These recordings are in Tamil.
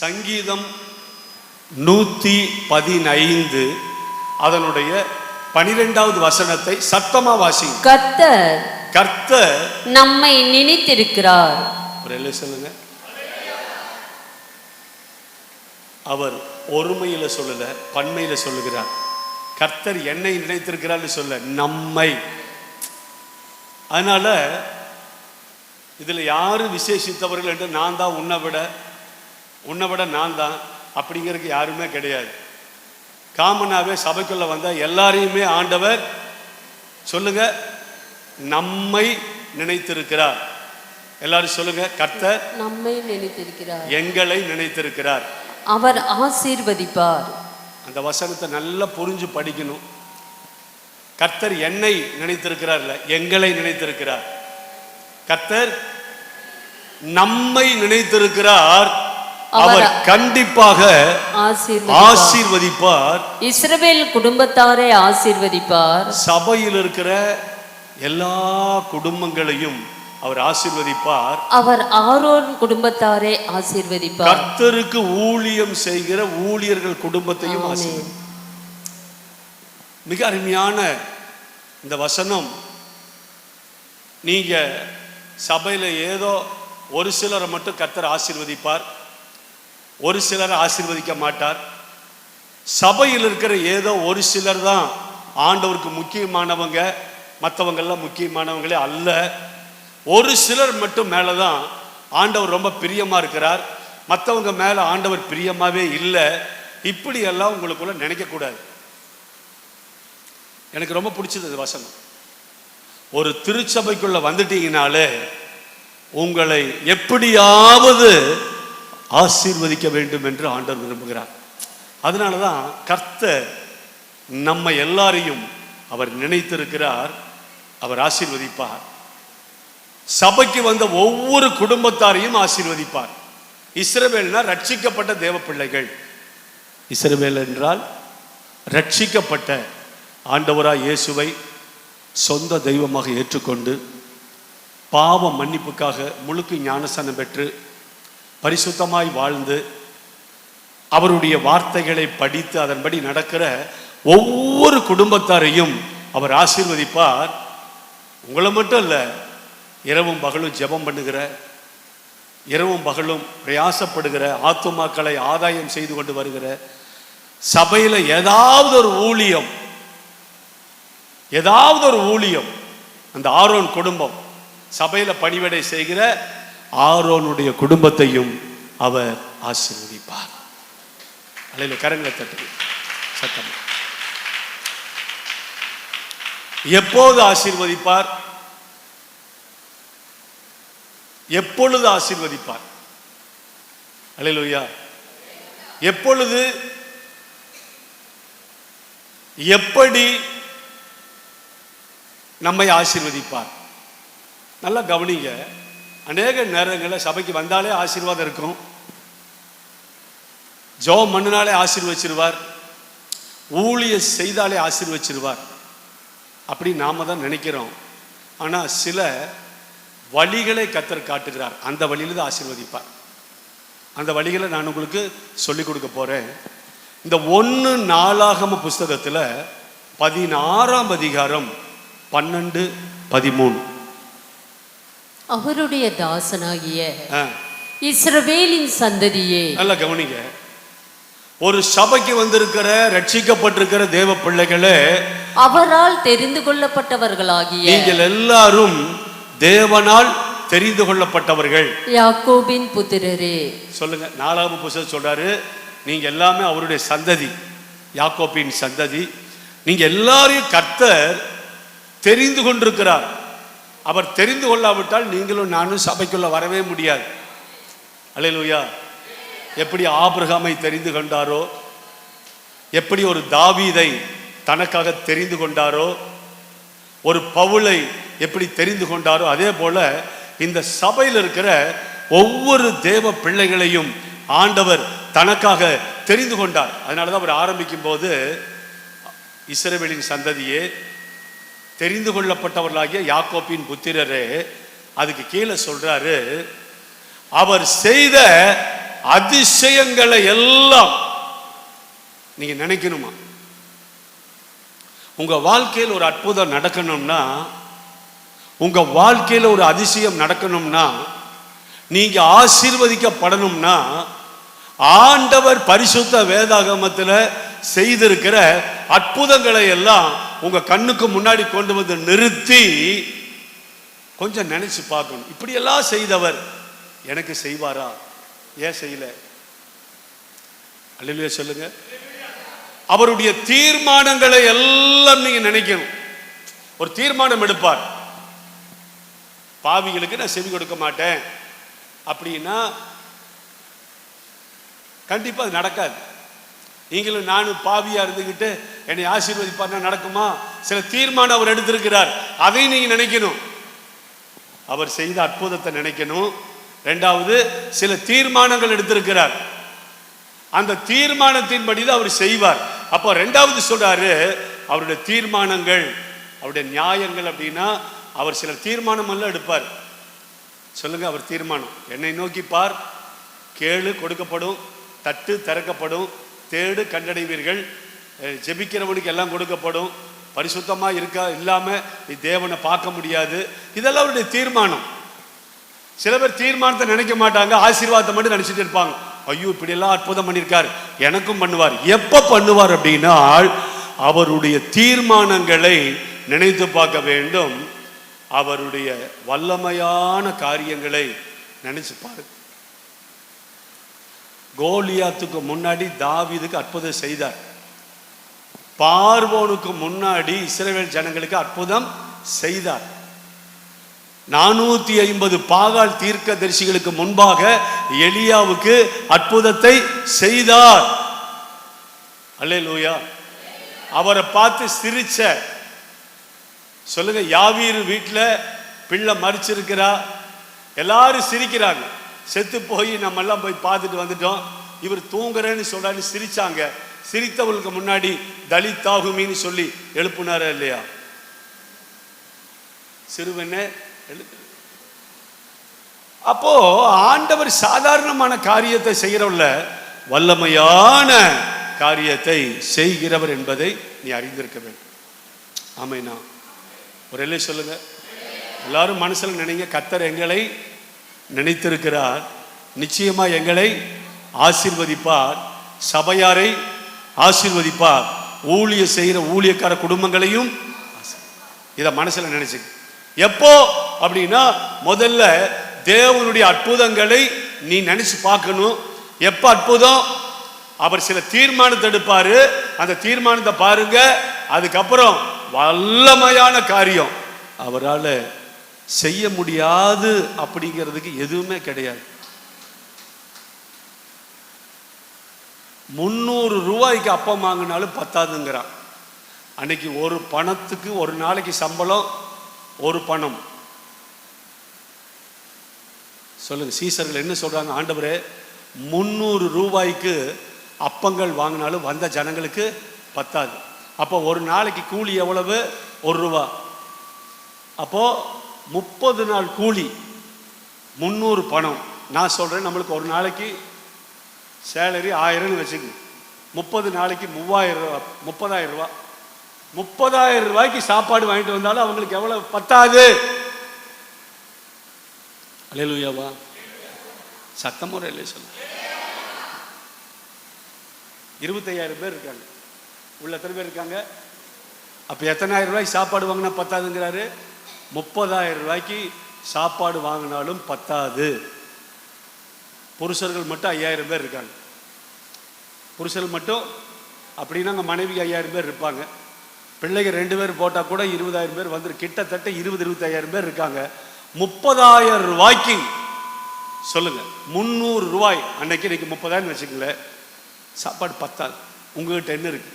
சங்கீதம் 115 அதனுடைய 12வது வசனத்தை சத்தமா வாசிங்க. கர்த்தர் நம்மை நினைத்திருக்கிறார். சொல்லுங்க. அவர் ஒருமையில சொல்லல, பன்மையில சொல்லுகிறார். கர்த்தர் என்னை நினைத்திருக்கிறார் சொல்ல, நம்மை. அதனால இதுல யாரு விசேஷித்தவர்கள் என்று நான் தான் உன்னை விட நான் தான் அப்படிங்கிறதுக்கு யாருமே கிடையாது. காமனாவே சபைக்குள்ள வந்த எல்லாரையுமே ஆண்டவர் சொல்லுங்க நம்மை நினைத்திருக்கிறார். எல்லாரும் சொல்லுங்க, கர்த்தர் நம்மை நினைத்திருக்கிறார், எங்களை நினைத்திருக்கிறார், அவர் ஆசீர்வதிப்பார். அந்த வசனத்தை நல்லா புரிஞ்சு படிக்கணும். கர்த்தர் என்னை நினைத்திருக்கிறார் இல்ல, எங்களை நினைத்திருக்கிறார். கர்த்தர் நம்மை நினைத்திருக்கிறார், அவர் கண்டிப்பாக ஆசீர்வதிப்பார். இஸ்ரவேல் குடும்பத்தாரை ஆசீர்வதிப்பார். சபையில் இருக்கிற எல்லா குடும்பங்களையும் அவர் ஆசீர்வதிப்பார். அவர் ஆரோன் குடும்பத்தாரை ஆசீர்வதிப்பார். கர்த்தருக்கு ஊழியம் செய்கிற ஊழியர்கள் குடும்பத்தையும் ஆசீர்வதிப்பார். மிக அருமையான இந்த வசனம். நீங்க சபையில ஏதோ ஒரு சிலரை மட்டும் கர்த்தர் ஆசீர்வதிப்பார், ஒரு சிலரை ஆசீர்வதிக்க மாட்டார். சபையில் இருக்கிற ஏதோ ஒரு சிலர் தான் ஆண்டவருக்கு முக்கியமானவங்க, மற்றவங்கெல்லாம் முக்கியமானவங்களே அல்ல. ஒரு சிலர் மட்டும் மேலதான் ஆண்டவர் ரொம்ப பிரியமா இருக்கிறார், மற்றவங்க மேல ஆண்டவர் பிரியமாவே இல்லை. இப்படி எல்லாம் உங்களுக்குள்ள நினைக்க கூடாது. எனக்கு ரொம்ப பிடிச்சது வசனம். ஒரு திருச்சபைக்குள்ள வந்துட்டீங்கனாலே உங்களை எப்படியாவது ஆசீர்வதிக்க வேண்டும் என்று ஆண்டவர் விரும்புகிறார். அதனாலதான் கர்த்தர் நம்ம எல்லாரையும் அவர் நினைத்திருக்கிறார், அவர் ஆசீர்வதிப்பார். சபைக்கு வந்த ஒவ்வொரு குடும்பத்தாரையும் ஆசீர்வதிப்பார். இஸ்ரவேல்னா ரட்சிக்கப்பட்ட தேவ பிள்ளைகள். இஸ்ரவேல் என்றால் ரட்சிக்கப்பட்ட, ஆண்டவராய் இயேசுவை சொந்த தெய்வமாக ஏற்றுக்கொண்டு பாவ மன்னிப்புக்காக முழுக்கு ஞானஸ்நானம் பெற்று பரிசுத்தமாய் வாழ்ந்து அவருடைய வார்த்தைகளை படித்து அதன்படி நடக்கிற ஒவ்வொரு குடும்பத்தாரையும் அவர் ஆசீர்வதிப்பார். உங்களை மட்டும் இல்லை, இரவும் பகலும் ஜெபம் பண்ணுகிற, இரவும் பகலும் பிரயாசப்படுகிற, ஆத்துமாக்களை ஆதாயம் செய்து கொண்டு வருகிற, சபையில் ஏதாவது ஒரு ஊழியம் அந்த ஆரோன் குடும்பம் சபையில பணிவிடை செய்கிற ஆரோனுடைய குடும்பத்தையும் அவர் ஆசீர்வதிப்பார். அல்லேலூயா. கரங்களை தட்டு சத்தம். எப்போது ஆசீர்வதிப்பார்? எப்பொழுது ஆசீர்வதிப்பார்? அல்லேலூயா. எப்பொழுது, எப்படி நம்மை ஆசீர்வதிப்பார்? நல்லா கவனிங்க. அநேக நேரங்களில் சபைக்கு வந்தாலே ஆசீர்வாதம் இருக்கும், ஜெபம் பண்ணினாலே ஆசீர்வச்சிருவார், ஊழியம் செய்தாலே ஆசீர்வச்சிருவார் அப்படி நாம தான் நினைக்கிறோம். ஆனால் சில வழிகளை கர்த்தர் காட்டுகிறார், அந்த வழியில தான் ஆசீர்வதிப்பார். அந்த வழிகளை நான் உங்களுக்கு சொல்லிக் கொடுக்க போறேன். இந்த 1 நாளாகம புஸ்தகத்தில் 16ஆம் அதிகாரம் 12, 13. அவருடைய தாசனாகிய இஸ்ரவேலின் சந்ததியே. நல்லா கவனிங்க. ஒரு சபைக்கு வந்திருக்கிற ரட்சிக்கப்பட்டிருக்கிற தேவ பிள்ளைகளே, அவரால் தெரிந்து கொள்ளப்பட்டவர்களாகிய நீங்கள் எல்லாரும் தேவனால் தெரிந்து கொள்ளப்பட்டவர்கள், யாக்கோபின் புத்திரரே. சொல்லுங்க. 4ஆம் புஸ்தகம் சொல்றாரு, நீங்க எல்லாமே அவருடைய சந்ததி, யாக்கோபின் சந்ததி. நீங்க எல்லாரையும் கர்த்தர் தெரிந்து கொண்டிருக்கிறார். அவர் தெரிந்து கொள்ளாவிட்டால் நீங்களும் நானும் சபைக்குள்ள வரவே முடியாது. அல்லேலூயா. எப்படி ஆபிரகாமை தெரிந்து கொண்டாரோ, எப்படி ஒரு தாவீதை தனக்காக தெரிந்து கொண்டாரோ, ஒரு பவுலை எப்படி தெரிந்து கொண்டாரோ, அதே போல இந்த சபையில் இருக்கிற ஒவ்வொரு தேவ பிள்ளைகளையும் ஆண்டவர் தனக்காக தெரிந்து கொண்டார். அதனாலதான் அவர் ஆரம்பிக்கும் போது இஸ்ரவேலின் சந்ததியே, தெரிந்து கொள்ளப்பட்டவர்களாகிய யாக்கோபின் புத்திரரே, அதுக்கு கீழே சொல்றாரு, அவர் செய்த அதிசயங்களை எல்லாம் நீங்க நினைக்கணுமா? உங்க வாழ்க்கையில் ஒரு அற்புதம் நடக்கணும்னா, உங்க வாழ்க்கையில ஒரு அதிசயம் நடக்கணும்னா, நீங்க ஆசீர்வதிக்கப்படணும்னா, ஆண்டவர் பரிசுத்த வேதாகமத்தில் செய்திருக்கிற அற்புதங்களை எல்லாம் உங்க கண்ணுக்கு முன்னாடி கொண்டு வந்து நிறுத்தி கொஞ்சம் நினைச்சு பார்க்கணும். இப்படி எல்லாம் செய்தவர் எனக்கு செய்வாரா? ஏன் செய்யல? அல்லேலூயா சொல்லுங்க. அவருடைய தீர்மானங்களை எல்லாம் நீங்க நினைக்கணும். ஒரு தீர்மானம் எடுப்பார், பாவிகளுக்கு நான் செவி கொடுக்க மாட்டேன் அப்படின்னா கண்டிப்பா அது நடக்காது. நீங்களும் நானும் பாவியா இருந்துகிட்டு என்னை ஆசீர்வதிப்பார்னா நடக்குமா? சில தீர்மானம் அவர் எடுத்திருக்கிறார், அதை நீங்க நினைக்கணும். அவர் செய்த அற்புதத்தை நினைக்கணும். இரண்டாவது, சில தீர்மானங்கள் எடுத்திருக்கிறார், அந்த தீர்மானத்தின்படி தான் அவர் செய்வார். அப்போ இரண்டாவது சொல்றாரு, அவருடைய தீர்மானங்கள், அவருடைய நியாயங்கள். அப்படின்னா அவர் சில தீர்மானம் எல்லாம் எடுப்பார். சொல்லுங்க, அவர் தீர்மானம். என்னை நோக்கி பார், கேளு கொடுக்கப்படும், தட்டு திறக்கப்படும், தேடு கண்டடைவீர்கள், ஜெபிக்கிறவனுக்கு எல்லாம் கொடுக்கப்படும், பரிசுத்தமா இருக்கா இல்லாம நீ தேவனை பார்க்க முடியாது. இதெல்லாம் அவருடைய தீர்மானம். சில பேர் தீர்மானத்தை நினைக்க மாட்டாங்க, ஆசீர்வாதத்தை மட்டும் நினைச்சிட்டு இருப்பாங்க. ஐயோ இப்படி எல்லாம் அற்புதம் பண்ணியிருக்கார், எனக்கும் பண்ணுவார். எப்ப பண்ணுவார் அப்படின்னா, அவருடைய தீர்மானங்களை நினைத்து பார்க்க வேண்டும். அவருடைய வல்லமையான காரியங்களை நினைச்சு பாருங்க. கோலியாத்துக்கு முன்னாடி தாவீதுக்கு அற்புதம் செய்தார். பார்வோனுக்கு முன்னாடி இஸ்ரவேல் ஜனங்களுக்கு அற்புதம் செய்தார். 450 பாகால் தீர்க்கதரிசிகளுக்கு முன்பாக எலியாவுக்கு அற்புதத்தை செய்தார். அல்லேலூயா. அவரை பார்த்து சிரிச்ச, சொல்லுங்க, யாவீர் வீட்டில் பிள்ளை மரிச்சிருக்கிறா, எல்லாரும் சிரிக்கிறாங்க. செத்து போய் நம்ம எல்லாம் போய் பார்த்துட்டு வந்துட்டோம், இவர் தூங்குறேன்னு சொல்றாரு, சிரிச்சாங்க. சிரித்தவர்களுக்கு முன்னாடி தலித்தாகுமின்னு சொல்லி எழுப்புனார இல்லையா? சிறுவனே எழுப்பு. அப்போ ஆண்டவர் சாதாரணமான காரியத்தை செய்கிறவல்ல, வல்லமையான காரியத்தை செய்கிறவர் என்பதை நீ அறிந்திருக்க வேண்டும். ஆமைனா ஒரு எல்லை சொல்லுங்க. எல்லாரும் மனசுல நினைங்க, கர்த்தர் எங்களை நினைத்திருக்கிறார், நிச்சயமா எங்களை ஆசீர்வதிப்பார், சபையாரை ஆசீர்வதிப்பார், ஊழிய செய்கிற ஊழியக்கார குடும்பங்களையும். இதை மனசுல நினைச்சு எப்போ அப்படின்னா, முதல்ல தேவனுடைய அற்புதங்களை நீ நினைச்சு பார்க்கணும். எப்ப அற்புதம்? அவர் சில தீர்மானத்தை எடுப்பாரு, அந்த தீர்மானத்தை பாருங்க. அதுக்கப்புறம் வல்லமையான காரியம் அவரால் செய்ய முடியாது அப்படிங்கிறதுக்கு எதுவுமே கிடையாது. 300 ரூபாய்க்கு அப்பம் வாங்கினாலும் பத்தாதுங்கிறான். அன்னைக்கு ஒரு பணத்துக்கு ஒரு நாளைக்கு சம்பளம் ஒரு பணம். சொல்லுங்க, சீசர்கள் என்ன சொல்றாங்க? ஆண்டவரே, 300 ரூபாய்க்கு அப்பங்கள் வாங்கினாலும் வந்த ஜனங்களுக்கு பத்தாது. அப்போ ஒரு நாளைக்கு கூலி எவ்வளவு? 1 ரூபா. அப்போ 30 நாள் கூலி 300 பணம். நான் சொல்றேன், நம்மளுக்கு ஒரு நாளைக்கு சேலரி 1000 வச்சுக்கோங்க. 30 நாளைக்கு 3000 ரூபா, 30,000 ரூபா. 30,000 ரூபாய்க்கு சாப்பாடு வாங்கிட்டு வந்தாலும் அவங்களுக்கு எவ்வளவு? பத்தாது. அல்லேலூயாவா? சத்தமுறை இல்லை சொல்ல. 25,000 பேர் இருக்காங்க, உள்ள எத்தனை பேர் இருக்காங்க? அப்ப எத்தனாயிரம் ரூபாய்க்கு சாப்பாடு வாங்கினா பத்தாதுங்கிறாரு? 30,000 ரூபாய்க்கு சாப்பாடு வாங்கினாலும் பத்தாது. புருஷர்கள் மட்டும் 5,000 பேர் இருக்காங்க. புருஷர்கள் மட்டும் அப்படின்னா அங்கே மனைவிக்கு 5,000 பேர் இருப்பாங்க. பிள்ளைங்க 2 பேர் போட்டால் கூட 20,000 பேர் வந்துரு. கிட்டத்தட்ட 20-25,000 பேர் இருக்காங்க. 30,000 ரூபாய்க்கு சொல்லுங்க, 300 ரூபாய் அன்னைக்கு. இன்னைக்கு 30,000 வச்சுக்கங்களேன், சாப்பாடு பத்தாது. உங்ககிட்ட என்ன இருக்கு?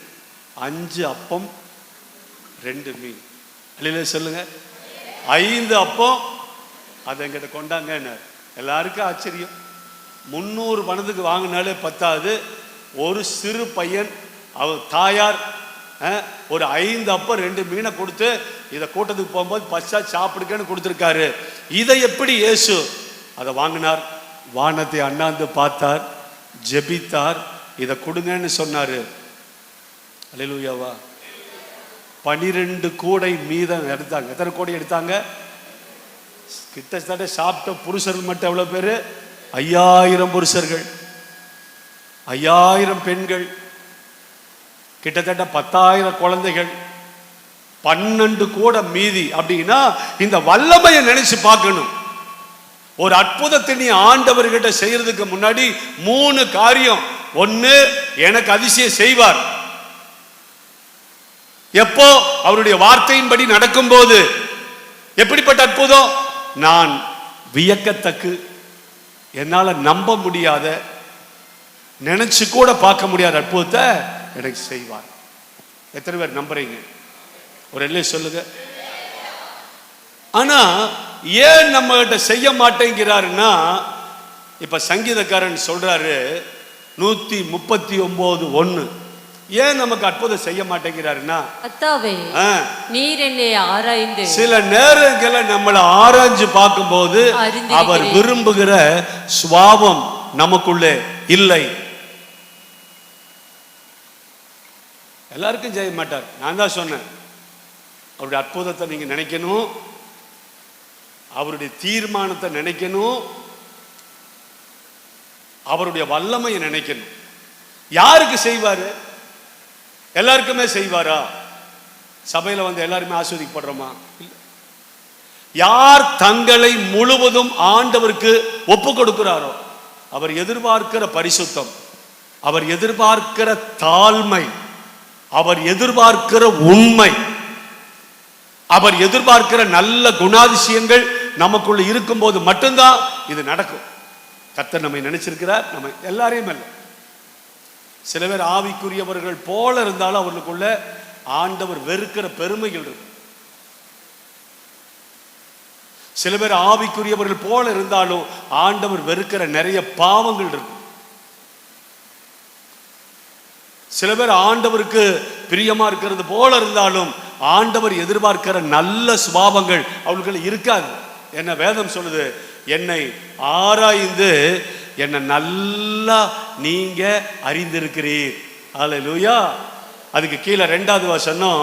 5 அப்பம் 2 மீன். இல்லையில சொல்லுங்க, 5 அப்பம் அதை எங்கிட்ட கொண்டாங்க. எல்லாருக்கும் ஆச்சரியம். 300 பணத்துக்கு வாங்கினாலே பத்தாது. ஒரு சிறு பையன், அவர் தாயார் ஒரு 5 அப்பம் 2 மீனை கொடுத்து இதை கூட்டத்துக்கு போகும்போது பச்சா சாப்பிடுக்கன்னு கொடுத்துருக்காரு. இதை எப்படி இயேசு அதை வாங்கினார்? வானத்தை அண்ணாந்து பார்த்தார், ஜெபித்தார், இதை கொடுங்கன்னு சொன்னாரு. அல்லேலூயாவா. 12 கூடை மீதம் எடுத்தாங்க. எத்தனை கோடி எடுத்தாங்க? கிட்டத்தட்ட சாப்பிட்ட புருஷர்கள் மட்டும் எவ்வளவு பேரு? 5000 புருஷர்கள், 5000 பெண்கள், கிட்டத்தட்ட 10,000 குழந்தைகள், 12 கூட மீதி. அப்படின்னா இந்த வல்லமையை நினைச்சு பார்க்கணும். ஒரு அற்புதத்தை நீ ஆண்டவர்கிட்ட செய்யறதுக்கு முன்னாடி 3 காரியம். ஒண்ணு, எனக்கு அதிசயம் செய்வார். எப்போ? அவருடைய வார்த்தையின்படி நடக்கும்போது. எப்படிப்பட்ட அற்புதம்? நான் வியக்கத்தக்கு, என்னால நம்ப முடியாத, நினைச்சு கூட பார்க்க முடியாத அற்புதத்தை எனக்கு செய்வார். எத்தனை பேர் நம்புறீங்க? ஒரு எல்லை சொல்லுங்க. ஆனா ஏன் நம்ம கிட்ட செய்ய மாட்டேங்கிறாருன்னா, இப்ப சங்கீதக்காரன் சொல்றாரு 139:1, ஏன் நமக்கு அற்புதம் செய்ய மாட்டேங்கிறாருன்னா, கர்த்தாவே நீர் என்னை ஆராய்ந்து, சில நேரங்களை நம்மளை ஆராய்ஞ்சு பார்க்கும்போது அவர் விரும்புகிற சுபாவம் நமக்குள்ளே இல்லை. எல்லாருக்கும் செய்ய மாட்டார். நான் தான் சொன்னேன், அவருடைய அற்புதத்தை நீங்க நினைக்கணும், அவருடைய தீர்மானத்தை நினைக்கணும், அவருடைய வல்லமையை நினைக்கணும். யாருக்கு செய்வாரு? எல்லாருக்குமே செய்வாரா? சபையில வந்து எல்லாருமே ஆஸ்வதிக்கப்படுறோமா? யார் தங்களை முழுவதும் ஆண்டவருக்கு ஒப்பு கொடுக்கிறாரோ, அவர் எதிர்பார்க்கிற பரிசுத்தம், அவர் எதிர்பார்க்கிற தாழ்மை, அவர் எதிர்பார்க்கிற உண்மை, அவர் எதிர்பார்க்கிற நல்ல குணாதிசயங்கள் நமக்குள்ள இருக்கும்போது மட்டும்தான் இது நடக்கும். கர்த்தர் நம்மை நினைச்சிருக்கிறார், நம்ம எல்லாரையும் அல்ல. சில பேர் ஆவிக்குரியவர்கள் போல இருந்தாலும் அவர்களுக்குள்ள ஆண்டவர் வெறுக்கிற பெருமைகள் இருக்கு. சில பேர் ஆவிக்குரியவர்கள் போல இருந்தாலும் ஆண்டவர் வெறுக்கிற நிறைய பாவங்கள் இருக்கு. சில பேர் ஆண்டவருக்கு பிரியமா இருக்கிறது போல இருந்தாலும் ஆண்டவர் எதிர்பார்க்கிற நல்ல சுபாவங்கள் அவர்களுக்கு இருக்காது. என்ன வேதம் சொல்லுது? என்னை ஆராய்ந்து என்னை நல்லா நீங்க அறிந்திருக்கிறீர். அல்லேலூயா. அதுக்கு கீழே 2வது வசனம்,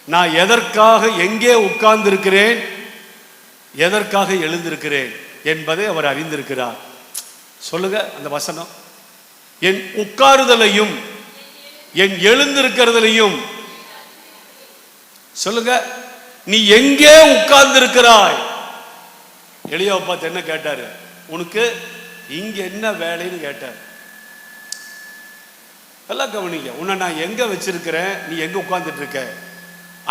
நான் எதற்காக எங்கே உட்கார்ந்து இருக்கிறேன், எதற்காக எழுந்திருக்கிறேன் என்பதை அவர் அறிந்திருக்கிறார். சொல்லுங்க அந்த வசனம். என் உட்காருதலையும் என் எழுந்திருக்கிறதுலையும் சொல்லுங்க. நீ எங்கே உட்கார்ந்து இருக்கிறாய்? எலியாவை பார்த்து என்ன கேட்டாரு? உனக்கு இங்க என்ன வேலைன்னு கேட்டார். எல்லாம் கவனிங்க. உன்னை நான் எங்க வச்சிருக்கிறேன், நீ எங்க உட்கார்ந்துட்டு இருக்க?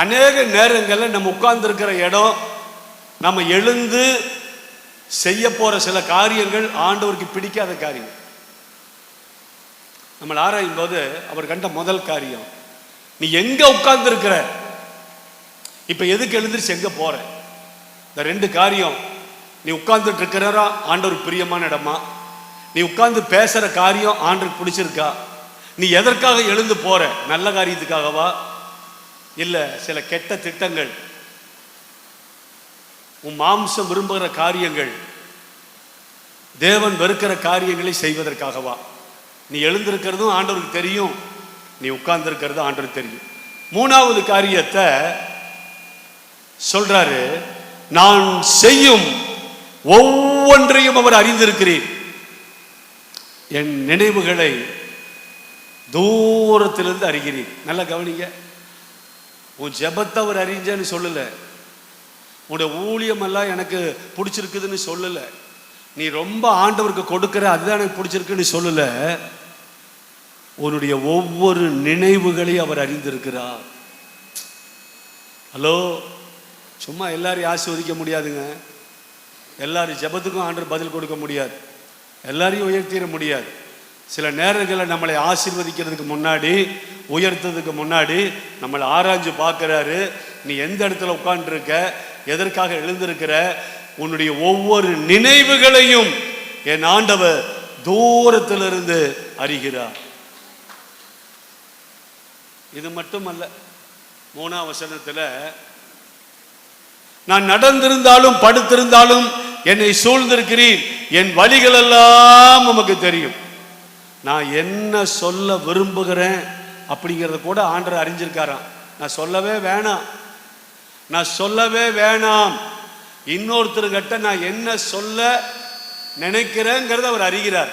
அநேக நேரங்களில் நம்ம உட்கார்ந்து இருக்கிற இடம், நம்ம எழுந்து செய்ய போற சில காரியங்கள் ஆண்டவருக்கு பிடிக்காத காரியம். நம்ம ஆராயும் போது அவர் கண்ட முதல் காரியம், நீ எங்க உட்கார்ந்து இருக்கிற, இப்ப எதுக்கு எழுந்திருச்சு எங்க போற? இந்த 2 காரியம். நீ உட்கார்ந்துட்டு இருக்கிறா ஆண்டவருக்கு பிரியமான இடமா? நீ உட்கார்ந்து பேசுற காரியம் ஆண்டவருக்கு பிடிச்சிருக்கா? நீ எதற்காக எழுந்து போற? நல்ல காரியத்துக்காகவா, இல்ல சில கெட்ட திட்டங்கள், உன் மாம்சம் விரும்புகிற காரியங்கள், தேவன் வெறுக்கிற காரியங்களை செய்வதற்காகவா? நீ எழுந்திருக்கிறதும் ஆண்டவருக்கு தெரியும், நீ உட்கார்ந்து இருக்கிறதும் ஆண்டவருக்கு தெரியும். 3வது காரியத்தை சொல்றாரு, நான் செய்யும் ஒவ்வொன்றையும் அவர் அறிந்திருக்கிறீர். என் நினைவுகளை தூரத்திலிருந்து அறிகிறீர். நல்லா கவனிங்க. உன் ஜெபத்தை அவர் அறிஞ்சேன்னு சொல்லல, உன்னுடைய ஊழியம் எல்லாம் எனக்கு பிடிச்சிருக்குதுன்னு சொல்லல, நீ ரொம்ப ஆண்டவருக்கு கொடுக்கிற அதுதான் எனக்கு பிடிச்சிருக்குன்னு சொல்லல, உன்னுடைய ஒவ்வொரு நினைவுகளையும் அவர் அறிந்திருக்கிறார். ஹலோ, சும்மா எல்லாரையும் ஆசீர்வதிக்க முடியாதுங்க. எல்லாரும் ஜெபத்துக்கும் ஆண்டவர் பதில் கொடுக்க முடியாது, எல்லாரையும் உயர்த்திட முடியாது. சில நேரங்களில் நம்மளை ஆசீர்வதிக்கிறதுக்கு முன்னாடி, உயர்த்ததுக்கு முன்னாடி நம்மளை ஆராய்ஞ்சு பார்க்குறாரு. நீ எந்த இடத்துல உட்கார்ந்துருக்க, எதற்காக எழுந்திருக்கிற, உன்னுடைய ஒவ்வொரு நினைவுகளையும் என் ஆண்டவர் தூரத்திலிருந்து அறிகிறார். இது மட்டுமல்ல, 3ஆம் வசனத்துல, நான் நடந்திருந்தாலும் படுத்திருந்தாலும் என்னை சூழ்ந்திருக்கிறீர், என் வழிகள் எல்லாம் உமக்கு தெரியும். நான் என்ன சொல்ல விரும்புகிறேன் அப்படிங்கிறத கூட ஆண்டவர் அறிஞ்சிருக்காராம். நான் சொல்லவே வேணாம். இன்னொருத்தருக்கிட்ட நான் என்ன சொல்ல நினைக்கிறேங்கிறத அவர் அறிகிறார்.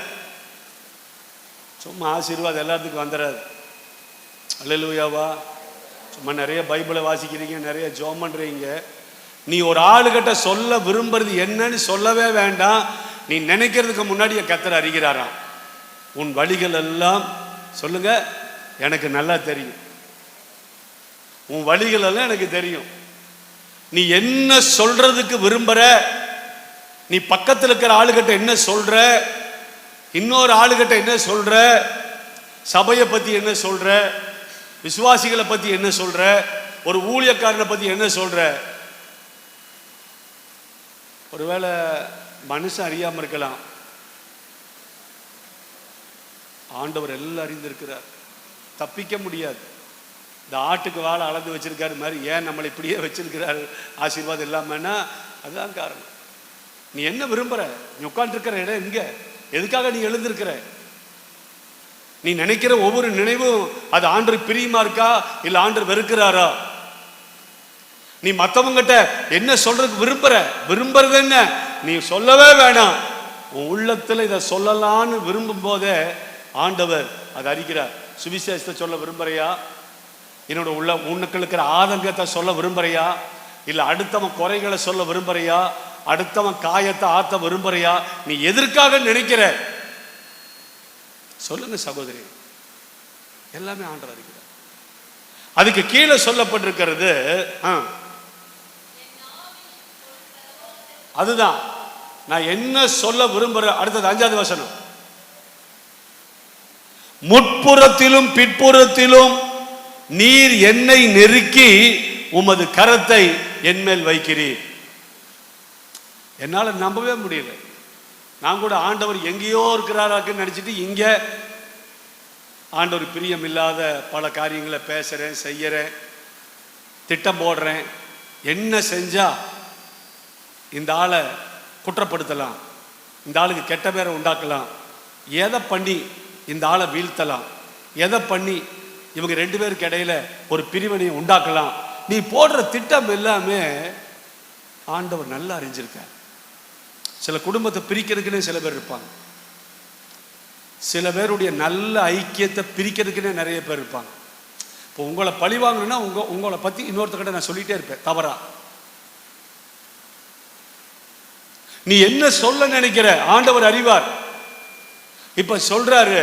சும்மா ஆசீர்வாதம் எல்லாத்துக்கும் வந்துடாது. அல்லேலூயாவா. சும்மா நிறைய பைபிளை வாசிக்கிறீங்க, நிறைய ஜெபம் பண்றீங்க. நீ ஒரு ஆளுகிட்ட சொல்ல விரும்புறது என்னன்னு சொல்லவே வேண்டாம். நீ நினைக்கிறதுக்கு முன்னாடி கர்த்தர் அறிகிறாராம். உன் வழிகள் எல்லாம் சொல்லுங்க, எனக்கு நல்லா தெரியும். உன் வழிகள் எல்லாம் எனக்கு தெரியும். நீ என்ன சொல்றதுக்கு விரும்புற, நீ பக்கத்தில் இருக்கிற ஆளுகிட்ட என்ன சொல்ற, இன்னொரு ஆளுகிட்ட என்ன சொல்ற, சபையை பத்தி என்ன சொல்ற, விசுவாசிகளை பத்தி என்ன சொல்ற, ஒரு ஊழியக்காரனை பத்தி என்ன சொல்ற. ஒருவேளை மனுஷன் அறியாம இருக்கலாம், ஆண்டவர் எல்லாம் அறிந்திருக்கிறார். தப்பிக்க முடியாது. இந்த ஆட்டுக்கு வாழை அளந்து வச்சிருக்காரு மாதிரி ஏன் நம்மளை இப்படியே வச்சிருக்கிறாரு ஆசீர்வாதம் இல்லாமன்னா அதுதான் காரணம். நீ என்ன விரும்புற, நீ உட்காந்துருக்கிற இடம் எங்க, எதுக்காக நீ எழுந்திருக்கிற, நீ நினைக்கிற ஒவ்வொரு நினைவும் அது ஆண்டவர் பிரியமா இருக்கா இல்ல ஆண்டவர் வெறுக்கிறாரா? நீ மற்றவங்கிட்ட என்ன சொல்றதுக்கு விரும்புறது என்ன, நீ சொல்லவே வேணாம். உன் உள்ளத்துல இதை சொல்லலான்னு விரும்பும் போதே ஆண்டவர் அதை அறிகிறார். சுவிசேஷத்தை சொல்ல விரும்புறையா, என்னோட உனக்கு இருக்கிற ஆதங்கத்தை சொல்ல விரும்புறையா, இல்ல அடுத்தவன் குறைகளை சொல்ல விரும்புறையா, அடுத்தவன் காயத்தை ஆத்த விரும்புறையா, நீ எதற்காக நினைக்கிற சொல்லுங்க சகோதரி. எல்லாமே ஆண்டவர் அறிகிறார். அதுக்கு கீழே சொல்லப்பட்டிருக்கிறது அதுதான். நான் என்ன சொல்ல விரும்புறேன். அடுத்தது 5வது வசனம். முற்புறத்திலும் பிற்புறத்திலும் நீர் என்னை நெருக்கி உமது கரத்தை என்மேல் வைக்கிறீர். என்னால நம்பவே முடியல. நான் கூட ஆண்டவர் எங்கேயோ இருக்கிறாராக்குன்னு நினைச்சிட்டு இங்க ஆண்டவர் பிரியம் இல்லாத பல காரியங்களை பேசுறேன், செய்யறேன், திட்டம் போடுறேன். என்ன செஞ்சா இந்த ஆளை குற்றப்படுத்தலாம், இந்த ஆளுக்கு கெட்ட பேரை உண்டாக்கலாம், எதை பண்ணி இந்த ஆளை வீழ்த்தலாம், எதை பண்ணி இவங்க 2 பேருக்கு இடையில ஒரு பிரிவினையை உண்டாக்கலாம். நீ போடுற திட்டம் எல்லாமே ஆண்டவர் நல்லா அறிஞ்சிருக்கார். சில குடும்பத்தை பிரிக்கிறதுக்குன்னே சில பேர் இருப்பாங்க. சில பேருடைய நல்ல ஐக்கியத்தை பிரிக்கிறதுக்குன்னே நிறைய பேர் இருப்பாங்க. இப்போ உங்களை பழி வாங்கணும்னா உங்களை பத்தி இன்னொருத்தர்கிட்ட நான் சொல்லிட்டே இருப்பேன் தவறா. நீ என்ன சொல்ல நினைக்கிற ஆண்டவர் அறிவார். இப்ப சொல்றாரு,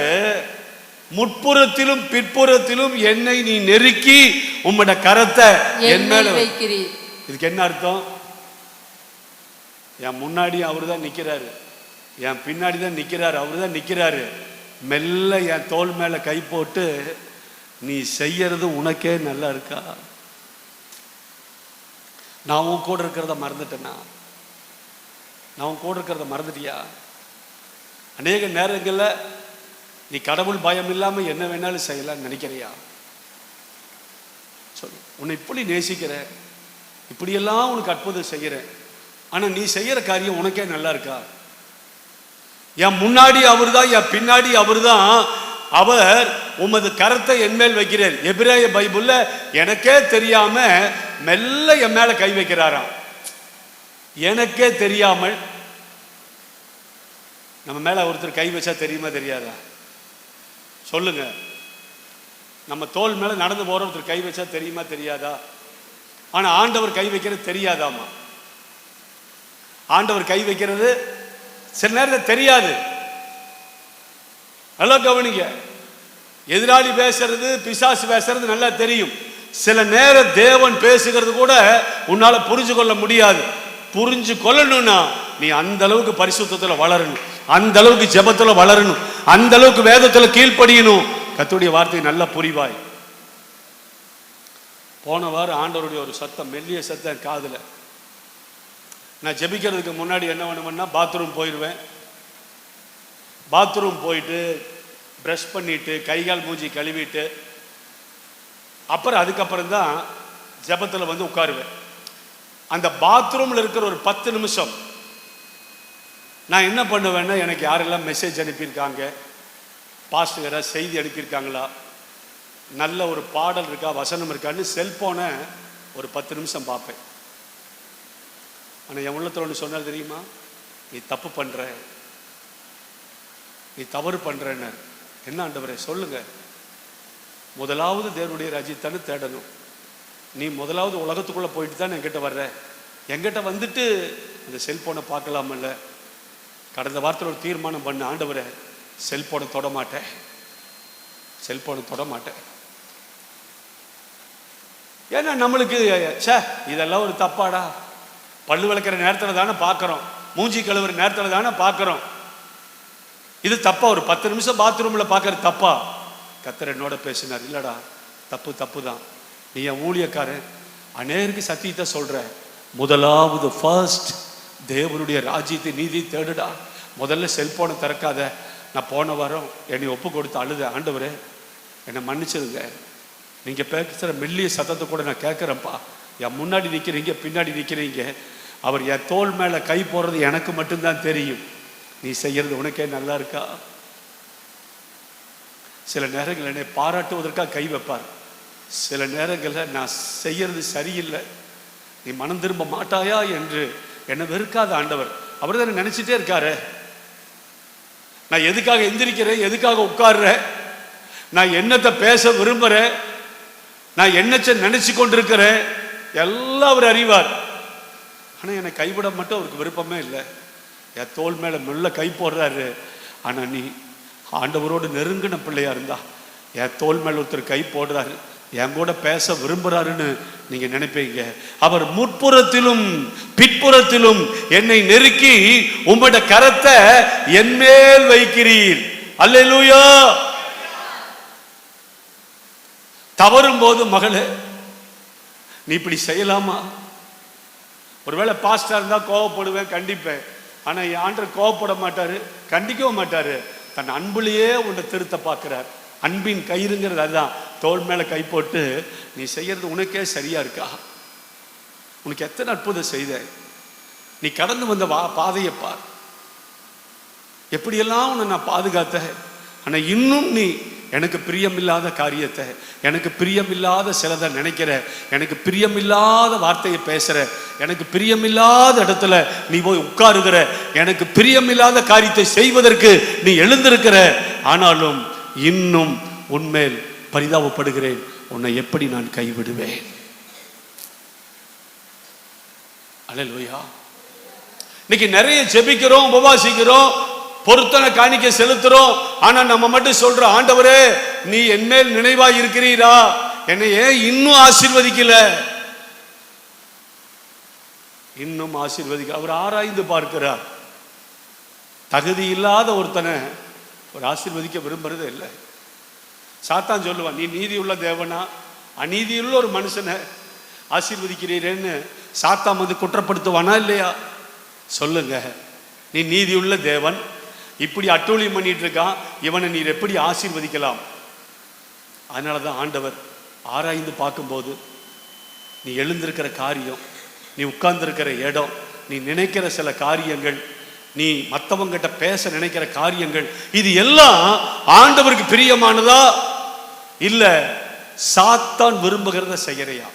முற்புறத்திலும் பிற்புறத்திலும் என்னை நீ நெருக்கி உம்மோட கரத்தை என் மேல வைக்கிறீர். இதுக்கு என்ன அர்த்தம்? என் முன்னாடி அவரு தான் நிக்கிறாரு, என் பின்னாடி தான் நிக்கிறாரு, அவரு தான் நிக்கிறாரு. மெல்ல என் தோல் மேல கை போட்டு, நீ செய்யறது உனக்கே நல்லா இருக்கா? நான் உன் கூட இருக்கிறத மறந்துட்டேனா? நான் உன் கூட இருக்கிறத மறந்துட்டியா? அநேக நேரங்கள்ல நீ கடவுள் பயம் இல்லாம என்ன வேணாலும் செய்யலாம் நினைக்கிறியா? சொல்லு. உன்னை இப்படி நேசிக்கிறேன், இப்படியெல்லாம் உனக்கு அற்புதம் செய்கிறேன், ஆனா நீ செய்யற காரியம் உனக்கே நல்லா இருக்கா? என் முன்னாடி அவர் தான், என் பின்னாடி அவர் தான், அவர் உமது கரத்தை என் மேல் வைக்கிறார். எபிரேய பைபிள்ல எனக்கே தெரியாம மெல்ல என் மேல கை வைக்கிறாராம். எனக்கே தெரியாமல். நம்ம மேல ஒருத்தர் கை வச்சா தெரியுமா தெரியாதா? சொல்லுங்க. நம்ம தோல் மேல நடந்து போற ஒருத்தர் கை வச்சா தெரியுமா தெரியாதா? ஆனா ஆண்டவர் கை வைக்கிறது தெரியாதாமா? ஆண்டவர் கை வைக்கிறது சில நேரத்தில் தெரியாது. நல்லா கவனிங்க. எதிராளி பேசுறது, பிசாசு பேசுறது நல்லா தெரியும். சில நேரம் தேவன் பேசுகிறது கூட உன்னால புரிஞ்சு கொள்ள முடியாது. புரிஞ்சு கொள்ளணும்னா நீ அந்த அளவுக்கு பரிசுத்தத்துல வளரணும், அந்த அளவுக்கு ஜெபத்துல வளரணும், அந்த அளவுக்கு வேதத்துல கீழ்ப்படியணும். கர்த்தருடைய வார்த்தை நல்ல புரிவாய். போன வாரம் ஆண்டவருடைய ஒரு சத்தம், மெல்லிய சத்தம் காதுல. நான் ஜெபிக்கிறதுக்கு முன்னாடி என்ன பண்ணுவேன்னா பாத்ரூம் போயிடுவேன். பாத்ரூம் போயிட்டு ப்ரஷ் பண்ணிட்டு கைகால் மூஞ்சி கழுவிட்டு அப்புறம் அதுக்கப்புறம் தான் ஜெபத்தில் வந்து உட்காருவேன். அந்த பாத்ரூமில் இருக்கிற ஒரு 10 நிமிஷம் நான் என்ன பண்ணுவேன்னா, எனக்கு யாரெல்லாம் மெசேஜ் அனுப்பியிருக்காங்க, பாஸ்டர் யாராவது செய்தி அனுப்பியிருக்காங்களா, நல்ல ஒரு பாடல் இருக்கா, வசனம் இருக்கான்னு செல்போனை ஒரு 10 நிமிஷம் பார்ப்பேன். ஆனால் என் உள்ளத்தில் ஒன்று சொன்னார் தெரியுமா, நீ தப்பு பண்ணுற, நீ தவறு பண்ணுறன்னு. என்ன ஆண்டவரே சொல்லுங்க. முதலாவது தேவனுடைய ராஜ்யத்தானு தேடணும். நீ முதலாவது உலகத்துக்குள்ளே போயிட்டு தான் என்கிட்ட வர்ற. என்கிட்ட வந்துட்டு அந்த செல்போனை பார்க்கலாமல்ல. கடந்த வாரத்தில் ஒரு தீர்மானம் பண்ண, ஆண்டவரே செல்போனை தொட மாட்டேன், செல்போனை தொட மாட்டேன். ஏன்னா நம்மளுக்கு இதெல்லாம் ஒரு தப்பாடா. பல்லு விளக்குற நேரத்தில் தானே பார்க்குறோம், மூஞ்சி கழுவுற நேரத்தில் தானே பார்க்குறோம். இது தப்பா? ஒரு 10 நிமிஷம் பாத்ரூமில் பார்க்கறது தப்பா? கர்த்தர் என்னோட பேசினார், இல்லடா தப்பு தப்பு தான். நீ என் ஊழியக்காரன், அநேருக்கு சத்தியத்தை சொல்ற. முதலாவது ஃபர்ஸ்ட் தேவனுடைய ராஜ்யத்தை நீதி தேடுடா. முதல்ல செல்போனை திறக்காத. நான் போன வாரம் என்னை ஒப்பு கொடுத்து அழுத, ஆண்டவரே என்னை மன்னிச்சிருங்க, நீங்கள் பேசுகிற மெல்லிய சத்தத்தை கூட நான் கேட்குறேன்ப்பா. என் முன்னாடி நிற்கிறீங்க, பின்னாடி நிற்கிறீங்க, அவர் என் தோள் மேலே கை போடுறது எனக்கு மட்டும்தான் தெரியும். நீ செய்கிறது உனக்கே நல்லா இருக்கா? சில நேரங்கள் என்னை பாராட்டுவதற்காக கை வைப்பார். சில நேரங்களில் நான் செய்யறது சரியில்லை, நீ மனம் திரும்ப மாட்டாயா என்று என்னை வெறுக்காத ஆண்டவர். அவர் தான் நினைச்சிட்டே இருக்காரு. நான் எதுக்காக எந்திரிக்கிறேன், எதுக்காக உட்கார்றேன், நான் என்னத்தை பேச விரும்புகிறேன், நான் என்னச்ச நினைச்சு கொண்டிருக்கிறேன், எல்லாம் அவர் அறிவார். ஆனால் என்னை கைவிட மட்டும் அவருக்கு விருப்பமே இல்லை. என் தோல் மேலே மெல்ல கை போடுறாரு. ஆனால் நீ ஆண்டவரோடு நெருங்கின பிள்ளையா இருந்தா, என் தோல் மேலே ஒருத்தர் கை போடுறாரு, என் கூட பேச விரும்புறாருன்னு நீங்க நினைப்பீங்க. அவர் முற்புறத்திலும் பிற்புறத்திலும் என்னை நெருக்கி உம்முடைய கரத்தை என் மேல் வைக்கிறீர். அல்லேலூயா. தவறும் போது மகளே நீ இப்படி செய்யலாமா? ஒருவேளை பாஸ்டா இருந்தா கோவப்படுவேன், கண்டிப்பேன். ஆனா என் ஆண்டவர் கோவப்பட மாட்டாரு, கண்டிக்கவும் மாட்டாரு. தன் அன்புலேயே உன்னை திருத்த பார்க்கிறார். அன்பின் கயிறுங்கிறது அதுதான். தோல் மேல கை போட்டு, நீ செய்யறது உனக்கே சரியா இருக்கா? உனக்கு எத்தனை அற்புதம் செய்த, நீ கடந்து வந்த பாதையை பார், எப்படியெல்லாம் உன்னை நான் பாதுகாத்த. ஆனா இன்னும் நீ எனக்கு பிரியமில்லாத காரியத்தை, எனக்கு பிரியமில்லாத சிலதை நினைக்கிற, எனக்கு பிரியமில்லாத வார்த்தையை பேசுற, எனக்கு பிரியமில்லாத இடத்துல நீ போய் உட்காருகிற, எனக்கு பிரியமில்லாத காரியத்தை செய்வதற்கு நீ எழுந்திருக்கிற. ஆனாலும் இன்னும் உன்மேல் பரிதாபப்படுகிறேன், உன்னை எப்படி நான் கைவிடுவேன்? அல்லேலூயா. இன்னைக்கு நிறைய ஜெபிக்கிறோம், உபவாசிக்கிறோம், பொருத்தனை காணிக்க செலுத்துறோம். ஆனா நம்ம மட்டும் சொல்றோம், ஆண்டவரே நீ என்மேல் நினைவாய் இருக்கிறீரா, என்னை ஏன் இன்னும் ஆசீர்வதிக்கல? இன்னும் ஆசீர்வதிக்க அவர் ஆராய்ந்து பார்க்கிறார். தகுதி இல்லாத ஒருத்தனை ஒரு ஆசீர்வதிக்க விரும்புறதே இல்லை. சாத்தான் சொல்லுவான், நீ நீதியுள்ள தேவனா, அநீதியுள்ள ஒரு மனுஷனை ஆசீர்வதிக்கிறீரேன்னு சாத்தான் வந்து குற்றப்படுத்துவானா இல்லையா? சொல்லுங்க. நீ நீதியுள்ள தேவன், இப்படி அட்டூழியம் பண்ணிட்டு இருக்கான், இவனை நீர் எப்படி ஆசீர்வதிக்கலாம்? அதனாலதான் ஆண்டவர் ஆராய்ந்து பார்க்கும்போது, நீ எழுந்திருக்கிற காரியம், நீ உட்கார்ந்திருக்கிற இடம், நீ நினைக்கிற சில காரியங்கள், நீ மற்றவங்கிட்ட பேச நினைக்கிற காரியங்கள், இது எல்லாம் ஆண்டவருக்கு பிரியமானதா இல்ல சாத்தான் விரும்புகிறத செய்யறையா?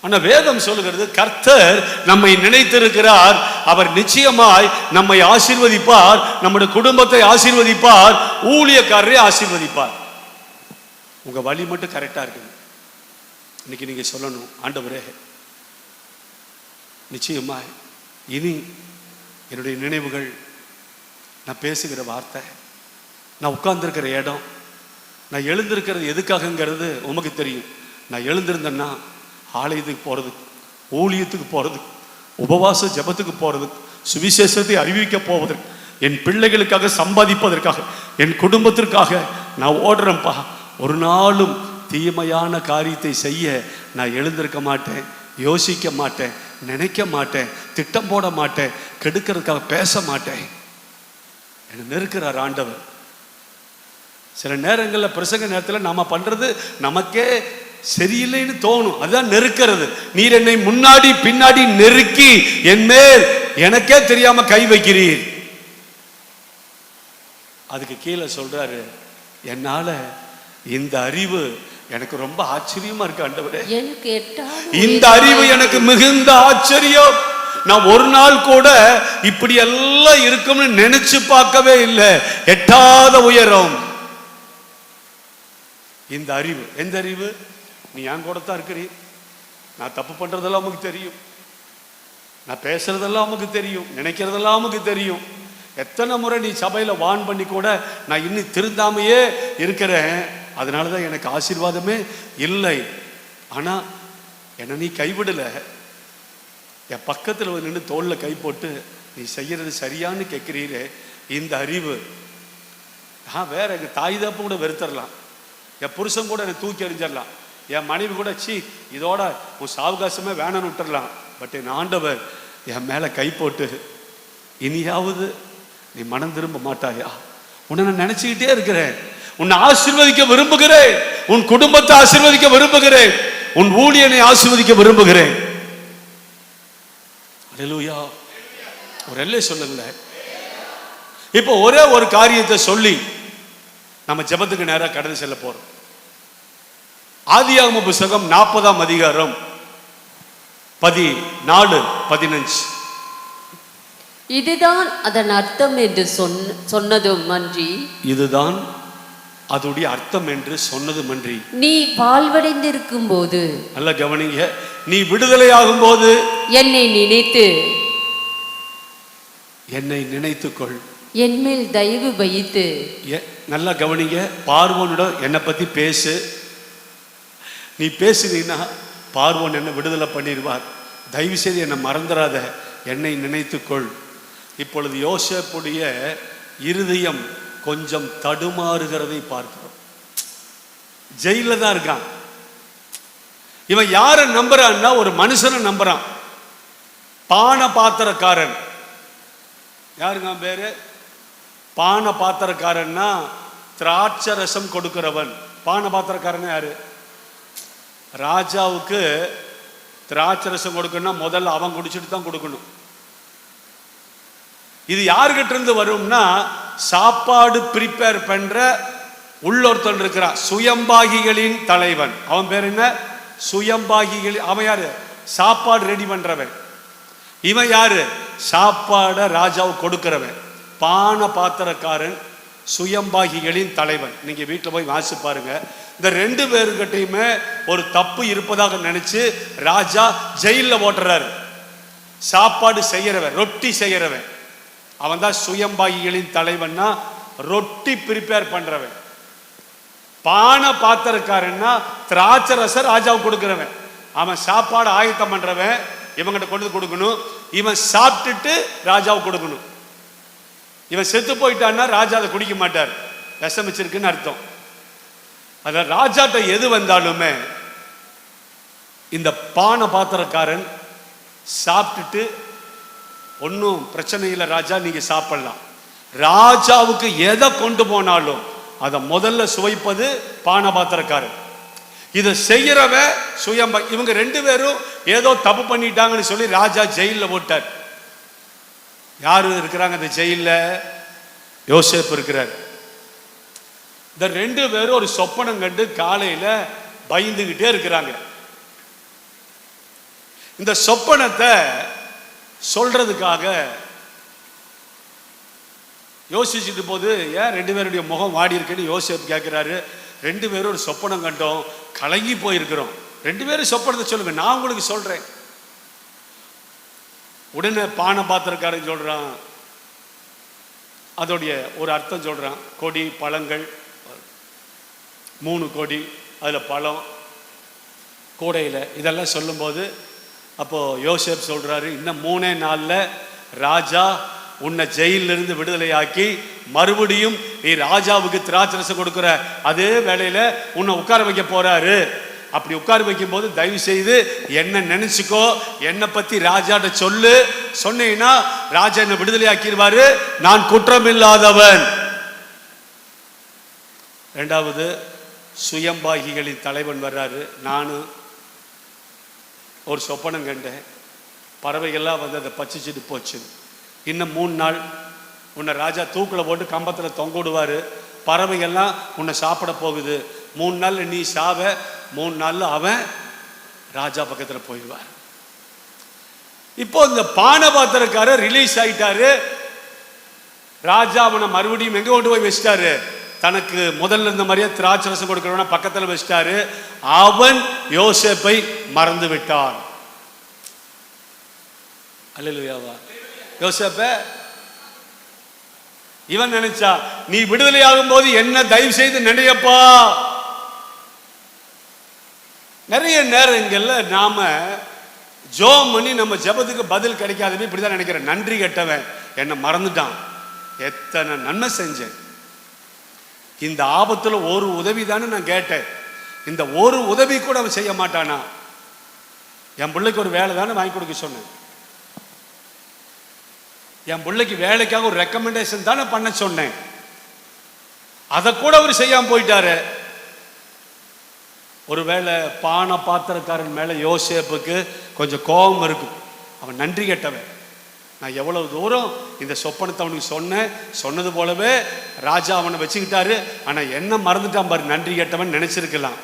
ஆனா வேதம் சொல்லுகிறது, கர்த்தர் நம்மை நினைத்திருக்கிறார், அவர் நிச்சயமாய் நம்மை ஆசீர்வதிப்பார், நம்முடைய குடும்பத்தை ஆசீர்வதிப்பார், ஊழியக்காரரை ஆசீர்வதிப்பார். உங்க வழி மட்டும் கரெக்டா இருக்கு. இன்னைக்கு நீங்க சொல்லணும், ஆண்டவரே நிச்சயமாய் இனி என்னுடைய நினைவுகள், நான் பேசுகிற வார்த்தை, நான் உட்கார்ந்துருக்கிற இடம், நான் எழுந்திருக்கிறது எதுக்காகங்கிறது உமக்கு தெரியும். நான் எழுந்திருந்தேன்னா ஆலயத்துக்கு போறதுக்கு, ஊழியத்துக்கு போறதுக்கு, உபவாச ஜபத்துக்கு போறதுக்கு, சுவிசேஷத்தை அறிவிக்க போவதற்கு, என் பிள்ளைகளுக்காக சம்பாதிப்பதற்காக, என் குடும்பத்திற்காக நான் ஓடுறேன்ப்பா. ஒரு நாளும் தீமையான காரியத்தை செய்ய நான் எழுந்திருக்க மாட்டேன், யோசிக்க மாட்டேன், நினைக்க மாட்டேன், திட்டம் போட மாட்டேன், கெடுக்கிறதுக்காக பேச மாட்டேன். என்னை நெருக்கிறார் ஆண்டவர். சில நேரங்களில் பிரசங்க நேரத்தில் நாம பண்றது நமக்கே சரியில்லைன்னு தோணும். அதுதான் நெருக்கிறது. நீர் என்னை முன்னாடி பின்னாடி நெருக்கி என் மேல் எனக்கே தெரியாம கை வைக்கிறீர். அதுக்கு கீழே சொல்றாரு, என்னால இந்த அறிவு எனக்கு ரொம்ப ஆச்சரியமா இருக்கு ஆண்டவரே. இந்த அறிவு எனக்கு மிகுந்த ஆச்சரியம். நான் ஒரு நாள் கூட இப்படி எல்லாம் இருக்கும்னு நினைச்சு பார்க்கவே இல்லை. எட்டாத உயரம் இந்த அறிவு. எந்த அறிவு? நீ என் கூட தான் இருக்கிறீர். நான் தப்பு பண்றதெல்லாம் நமக்கு தெரியும், நான் பேசுறதெல்லாம் நமக்கு தெரியும், நினைக்கிறதெல்லாம் நமக்கு தெரியும். எத்தனை முறை நீ சபையில வான் பண்ணி கூட நான் இன்னும் திருந்தாமையே இருக்கிறேன். அதனாலதான் எனக்கு ஆசீர்வாதமே இல்லை. ஆனா என்ன நீ கைவிடல. என் பக்கத்துல நின்று தோல்ல கை போட்டு நீ செய்யறது சரியான்னு கேட்கிறீரே, இந்த அறிவு. நான் வேற எங்க தாய் தப்பு கூட வெறுத்தரலாம், என் புருஷன் கூட என்னை தூக்கி எறிஞ்சிடலாம், என் மனைவி கூட சீ இதோட உன் சாவகாசமே வேணான்னு விட்டுறலாம். பட் என் ஆண்டவர் என் மேல கை போட்டு, இனியாவது நீ மனம் திரும்ப மாட்டாயா? உன்னை நான் நினைச்சுக்கிட்டே இருக்கிறேன். உன்னை ஆசீர்வதிக்க விரும்புகிறேன், உன் குடும்பத்தை ஆசீர்வதிக்க விரும்புகிறேன், உன் ஊழியனை ஆசீர்வதிக்க விரும்புகிறேன். அல்லேலூயா. ஒரு எல்லை சொல்லல. இப்போ ஒரே ஒரு காரியத்தை சொல்லி நம்ம ஜெபத்துக்கு நேராக கடந்து செல்ல போறோம். ஆதியாகம புத்தகம் 40ஆம் அதிகாரம் 14-15. இதுதான் அதன் அர்த்தம் என்று சொன்னதும் அன்றி, இதுதான் அதோடைய அர்த்தம் என்று சொன்னதும் அன்றி, நீ வாழ்வடைந்திருக்கும் போது, நல்ல கவனிங்க, நீ விடுதலையாகும் போது என்னை நினைத்துக்கொள், என் மேல் தயவு வைத்து. நல்லா கவனிங்க, பார்வோனிடம் என்னை பத்தி பேசு. நீ பேசுனீன்னா பார்வோன் என்ன விடுதலை பண்ணிடுவார். தயவு செய்து என்னை மறந்துடாத, என்னை நினைத்துக்கொள். இப்பொழுது யோசேப்புடைய இருதயம் கொஞ்சம் தடுமாறுகிறதை பார்க்கிறோம். ஜெயில தான் இருக்கான். இவன் யாரை நம்புறான்னா ஒரு மனுஷனை நம்புறான். பான பாத்திரக்காரன். யாருங்க பேரு? பான பாத்திரக்காரன்னா திராட்சை ரசம் கொடுக்கிறவன். பான பாத்திரக்காரன் யாரு? ராஜாவுக்கு திராட்சை ரசம் கொடுக்கணும்னா முதல்ல அவன் குடிச்சிட்டு தான் கொடுக்கணும். இது யாருகிட்ட இருந்து வரும்னா, சாப்பாடு ப்ரிப்பேர் பண்ற உள்ளொருத்தன் இருக்கிறான், சுயம்பாகிகளின் தலைவன். அவன் பேர் என்ன? சுயம்பாகிகள். அவன் யாரு? சாப்பாடு ரெடி பண்றவன். இவன் யாரு? சாப்பாட ராஜாவுக்கு கொடுக்கிறவன். பான பாத்திரக்காரன், சுயம்பாகிகளின் தலைவன். நீங்க வீட்டில் போய் வாசி பாருங்க. இந்த ரெண்டு பேருக்கிட்டையுமே ஒரு தப்பு இருப்பதாக நினைச்சு ராஜா ஜெயில ஓட்டுறாரு. சாப்பாடு செய்யறவன், ரொட்டி செய்யறவன், அவன் தான் சுயம்பாகிகளின் தலைவன்னா ரொட்டி ப்ரிப்பேர் பண்றவன். பான பாத்திரக்காரன்னா திராட்சை ரசம் ராஜாவுக்கு கொடுக்கிறவன். அவன் சாப்பாடு ஆயத்தம் பண்றவன், இவங்கிட்ட கொண்டு கொடுக்கணும். இவன் சாப்பிட்டுட்டு ராஜாவுக்கு கொடுக்கணும். இவன் செத்து போயிட்டான்னா ராஜா அதை குடிக்க மாட்டார், விஷம் வச்சிருக்குன்னு அர்த்தம். அத ராஜாட்ட எது வந்தாலுமே இந்த பான பாத்திரக்காரன் சாப்பிட்டுட்டு ஒன்றும் பிரச்சனை இல்லை ராஜா, நீங்க சாப்பிடலாம். ராஜாவுக்கு எதை கொண்டு போனாலும் அதை முதல்ல சுவைப்பது பான பாத்திரக்காரன். இதை செய்யறவ சுயம்பா. இவங்க ரெண்டு பேரும் ஏதோ தப்பு பண்ணிட்டாங்கன்னு சொல்லி ராஜா ஜெயில போட்டார். யாரு இருக்கிறாங்க அந்த ஜெயில? யோசேப்பு இருக்கிறார். இந்த ரெண்டு பேரும் ஒரு சொப்பனம் கண்டு காலையில பயந்துகிட்டே இருக்கிறாங்க. இந்த சொப்பனத்தை சொல்றதுக்காக யோசிச்சுட்டு போது, ஏன் ரெண்டு பேருடைய முகம் வாடி இருக்குன்னு யோசேப்பு கேட்கிறாரு. ரெண்டு பேரும் ஒரு சொப்பனம் கண்டோம், கலங்கி போயிருக்கிறோம். ரெண்டு பேரும் சொப்பனத்தை சொல்லுங்க, நான் உங்களுக்கு சொல்றேன். உடனே பான பாத்திரக்காரன் சொல்றான், அதோடைய ஒரு அர்த்தம் சொல்றான். கொடி, பழங்கள், 3 கொடி, அதுல பழம், கூடையில, இதெல்லாம் சொல்லும்போது அப்போ யோசேப் சொல்றாரு, இன்னும் 3 நாள்ல ராஜா உன்னை ஜெயிலிருந்து விடுதலையாக்கி மறுபடியும் நீ ராஜாவுக்கு திராட்சரசம் கொடுக்கிற அதே வேளையில உன்னை உட்கார வைக்க போறாரு. அப்படி உட்கார வைக்கும் போது தயவு செய்து என்ன நினைச்சுக்கோ, என்னை பத்தி ராஜாட்ட சொல்லு. சொன்னீங்கன்னா ராஜா என்ன விடுதலையாக்கிடுவாரு, நான் குற்றம் இல்லாதவன். 2வது சுயம்பாகிகளின் தலைவன் வர்றாரு. நானும் ஒரு சொப்பனம் கண்டேன். பறவைகள்லாம் வந்து அதை பச்சிச்சுட்டு போச்சு. இன்னும் 3 நாள் உன்னை ராஜா தூக்கில் போட்டு கம்பத்தில் தொங்க விடுவார். பறவைகள்லாம் உன்னை சாப்பிட போகுது. 3 நாளில் நீ சாவ, 3 நாளில் அவன் ராஜா பக்கத்தில் போயிடுவார். இப்போ இந்த பானபாத்திரக்காரர் ரிலீஸ் ஆயிட்டாரு. ராஜா அவனை மறுபடியும் எங்க கொண்டு போய் வச்சிட்டாரு? தனக்கு முதல்ல இருந்த மாதிரியே திராட்சரசம் கொடுக்கிறவன பக்கத்தில் வச்சிட்டாரு. அவன் யோசேப்பை மறந்து விட்டான். அல்லேலூயாவா. யோசேப்ப இவன் நினைச்சா, நீ விடுதலையாகும் போது என்ன தயவு செய்து நினையப்பா. நிறைய நேரங்கள்ல நாம ஜோம் பண்ணி நம்ம ஜெபத்துக்கு பதில் கிடைக்காதவே இப்படிதான் நினைக்கிறேன். நன்றி கெட்டவன், என்ன மறந்துட்டான், எத்தனை நன்மை செஞ்சேன், இந்த ஆபத்துல ஒரு உதவி தானே நான் கேட்டேன், இந்த ஒரு உதவி கூட அவன் செய்ய மாட்டானா? என் பிள்ளைக்கு ஒரு வேலை தானே வாங்கி கொடுக்க சொன்னேன், என் பிள்ளைக்கு வேலைக்காக ஒரு ரெக்கமெண்டேஷன் தானே பண்ண சொன்னேன், அதை கூட அவர் செய்யாம போயிட்டாரு. ஒருவேளை பான பாத்திரக்காரன் மேல யோசேப்புக்கு கொஞ்சம் கோபம் இருக்கும். அவன் நன்றி கெட்டவன். நான் எவ்வளவு தூரம் இந்த சொப்பனத்தை அவனுக்கு சொன்னது போலவே ராஜா அவனை வச்சுக்கிட்டாரு. ஆனா என்ன மறந்துட்டான் பாரு, நன்றி கெட்டவன் நினைச்சிருக்கலாம்.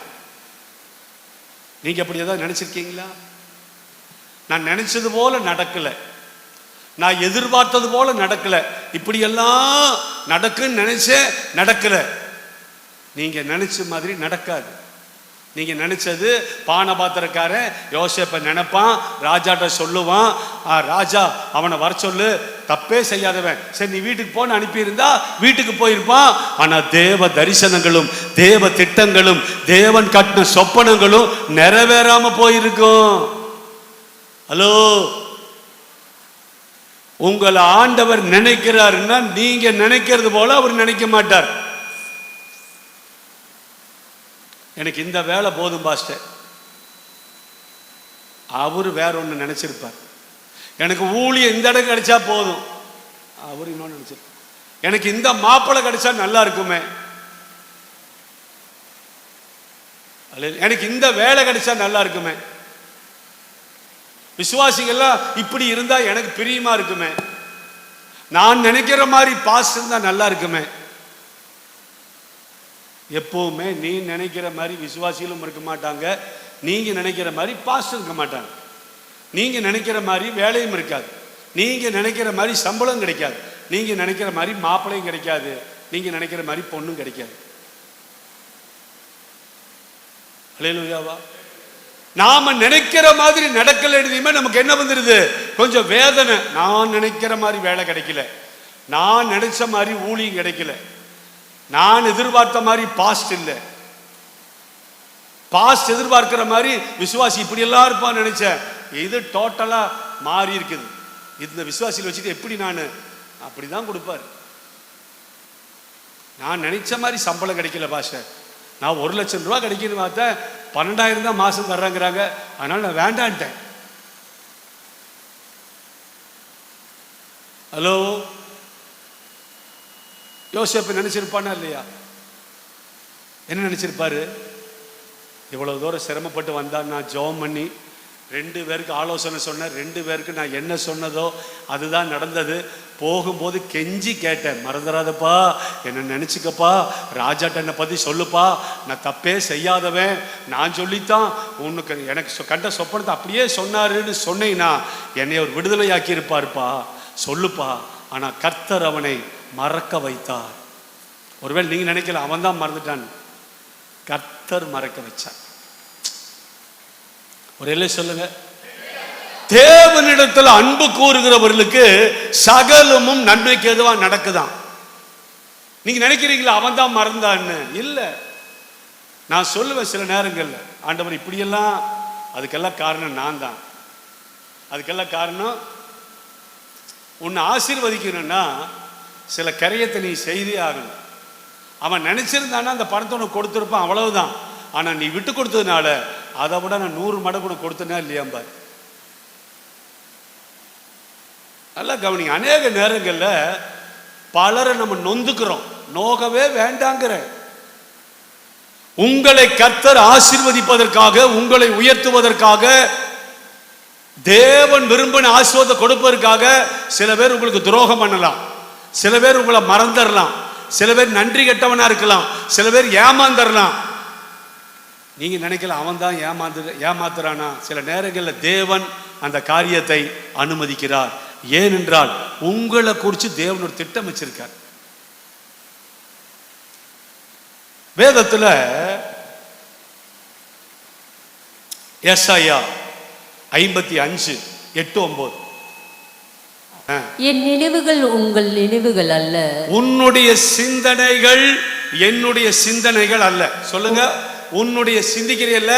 நீங்க அப்படி ஏதாவது நினைச்சிருக்கீங்களா? நான் நினைச்சது போல நடக்கல, நான் எதிர்பார்த்தது போல நடக்கல, இப்படியெல்லாம் நடக்குன்னு நினைச்சேன், நடக்கல. நீங்க நினைச்ச மாதிரி நடக்காது. நீங்க நினைச்சது, பானபாத்திரக்காரன் யோசேப்பை நினைப்பான், ராஜாட்ட சொல்லுவான், ராஜா அவனை வர சொல்லு, தப்பே செய்யாதவன், சரி நீ வீட்டுக்கு போன்னு அனுப்பியிருந்தா வீட்டுக்கு போயிருப்பான். ஆனா தேவ தரிசனங்களும் தேவ திட்டங்களும் தேவன் கட்டின சொப்பனங்களும் நிறைவேறாம போயிருக்கும். ஹலோ, உங்களை ஆண்டவர் நினைக்கிறாருன்னா நீங்க நினைக்கிறது போல அவர் நினைக்க மாட்டார். எனக்கு இந்த வேலை போதும் பாஸ்டர், அவரு வேற ஒன்று நினைச்சிருப்பார். எனக்கு ஊழியம் இந்த இடம் கிடைச்சா போதும், அவரு இன்னொன்று நினைச்சிருப்பார். எனக்கு இந்த மாப்பிள்ளை கிடைச்சா நல்லா இருக்குமே, எனக்கு இந்த வேலை கிடைச்சா நல்லா இருக்குமே, விசுவாசிகள்லாம் இப்படி இருந்தா எனக்கு பிரியமா இருக்குமே, நான் நினைக்கிற மாதிரி பாஸ் இருந்தா நல்லா இருக்குமே. எப்பவுமே நீ நினைக்கிற மாதிரி விசுவாசிகளும் இருக்க மாட்டாங்க, நீங்க நினைக்கிற மாதிரி பாஸ் இருக்க மாட்டாங்க, நீங்க நினைக்கிற மாதிரி வேலையும் இருக்காது, நீங்க நினைக்கிற மாதிரி சம்பளம் கிடைக்காது, நீங்க நினைக்கிற மாதிரி மாப்பிள்ளையும் கிடைக்காது, நீங்க நினைக்கிற மாதிரி பொண்ணும் கிடைக்காது. அல்லேலூயாவா. நாம நினைக்கிற மாதிரி நடக்கல, எழுதியுமே நமக்கு என்ன வந்துருது? கொஞ்சம் வேதனை. நான் நினைக்கிற மாதிரி வேலை கிடைக்கல, நான் நினைச்ச மாதிரி ஊழியம் கிடைக்கல, நான் எதிர்பார்த்த மாதிரி பாஸ்ட் இல்லை, பாஸ்ட் எதிர்பார்க்கிற மாதிரி விசுவாசி இப்படி எல்லாம் இருப்பான்னு நினைச்சேன், இது டோட்டலா மாறி இருக்குது. இந்த விசுவாசியில் வச்சுட்டு எப்படி நான் அப்படிதான் கொடுப்பாரு. நான் நினைச்ச மாதிரி சம்பளம் கிடைக்கல பாஸ்டர், நான் 1 லட்சம் ரூபா கிடைக்கணும் பார்த்தேன், 12,000 தான் மாசம் தர்றாங்கிறாங்க, அதனால நான் வேண்டான்ட்டேன். ஹலோ, யோசேப்பு நினைச்சிருப்பானா இல்லையா? என்ன நினைச்சிருப்பாரு? இவ்வளவு தூரம் சிரமப்பட்டு வந்தான், நான் ஜெபம் பண்ணி 2 பேருக்கு ஆலோசனை சொன்னேன், 2 பேருக்கு நான் என்ன சொன்னதோ அதுதான் நடந்தது. போகும்போது கெஞ்சி கேட்டேன், மறந்துடாதப்பா, என்ன நினைச்சுக்கப்பா, ராஜாட்ட என்னை பத்தி சொல்லுப்பா, நான் தப்பே செய்யாதவன், நான் சொல்லித்தான் உனக்கு எனக்கு கண்ட சொப்பனத்தை அப்படியே சொன்னாருன்னு சொன்னீங்கன்னா என்னை அவர் விடுதலையாக்கி இருப்பாருப்பா, சொல்லுப்பா. ஆனா கர்த்தர் அவனை மறக்க வைத்தார். ஒருவேளை நீங்க நினைக்கல அவன் தான் மறந்துட்டான், கர்த்தர் மறக்க வச்சார். ஒரு இல்லை சொல்லுங்க, தேவனிடத்தில் அன்பு கூறுகிறவர்களுக்கு சகலமும் நன்மைக்கு எதுவா நடக்குதான். நீங்க நினைக்கிறீங்களா அவன் தான் மறந்தான்னு? இல்ல, நான் சொல்லுவேன் சில நேரங்கள்ல, ஆண்டவர் இப்படியெல்லாம், அதுக்கெல்லாம் காரணம் நான் தான், அதுக்கெல்லாம் காரணம் உன்னை ஆசீர்வதிக்கணும்னா சில கரையத்தை நீ செய்தே ஆகணும். அவன் நினைச்சிருந்தானா அந்த பணத்தை உனக்கு கொடுத்துருப்பான், அவ்வளவுதான். ஆனா நீ விட்டு கொடுத்ததுனால அதை விட நான் 100 மடங்கு உனக்கு கொடுத்தனா இல்லையாம்பார். நல்லா கவனிங்க. அநேக நேரங்கள்ல பலரை நம்ம நொந்துக்கிறோம், நோகவே வேண்டாங்கிற. உங்களை கர்த்தர் ஆசீர்வதிப்பதற்காக, உங்களை உயர்த்துவதற்காக, தேவன் விரும்பின ஆசீர்வாதம் கொடுப்பதற்காக சில பேர் உங்களுக்கு துரோகம் பண்ணலாம், சில பேர் உங்களை மறந்துடலாம், சில பேர் நன்றி கெட்டவனா இருக்கலாம், சில பேர் ஏமாந்துடலாம். நீங்க நினைக்கலாம் அவன் தான் ஏமாத்துறானா. சில நேரங்களில் தேவன் அந்த காரியத்தை அனுமதிக்கிறார். ஏனென்றால் உங்களை குறித்து தேவன் ஒரு திட்டம் வச்சிருக்கார். வேதத்துல ஏசாயா 55:8-9 என் நினைவுகள் உங்கள் நினைவுகள் அல்ல, உன்னுடைய சிந்தனைகள் என்னுடைய சிந்தனைகள் அல்ல. சொல்லுங்க, உன்னுடைய சிந்திக்கிறீல்ல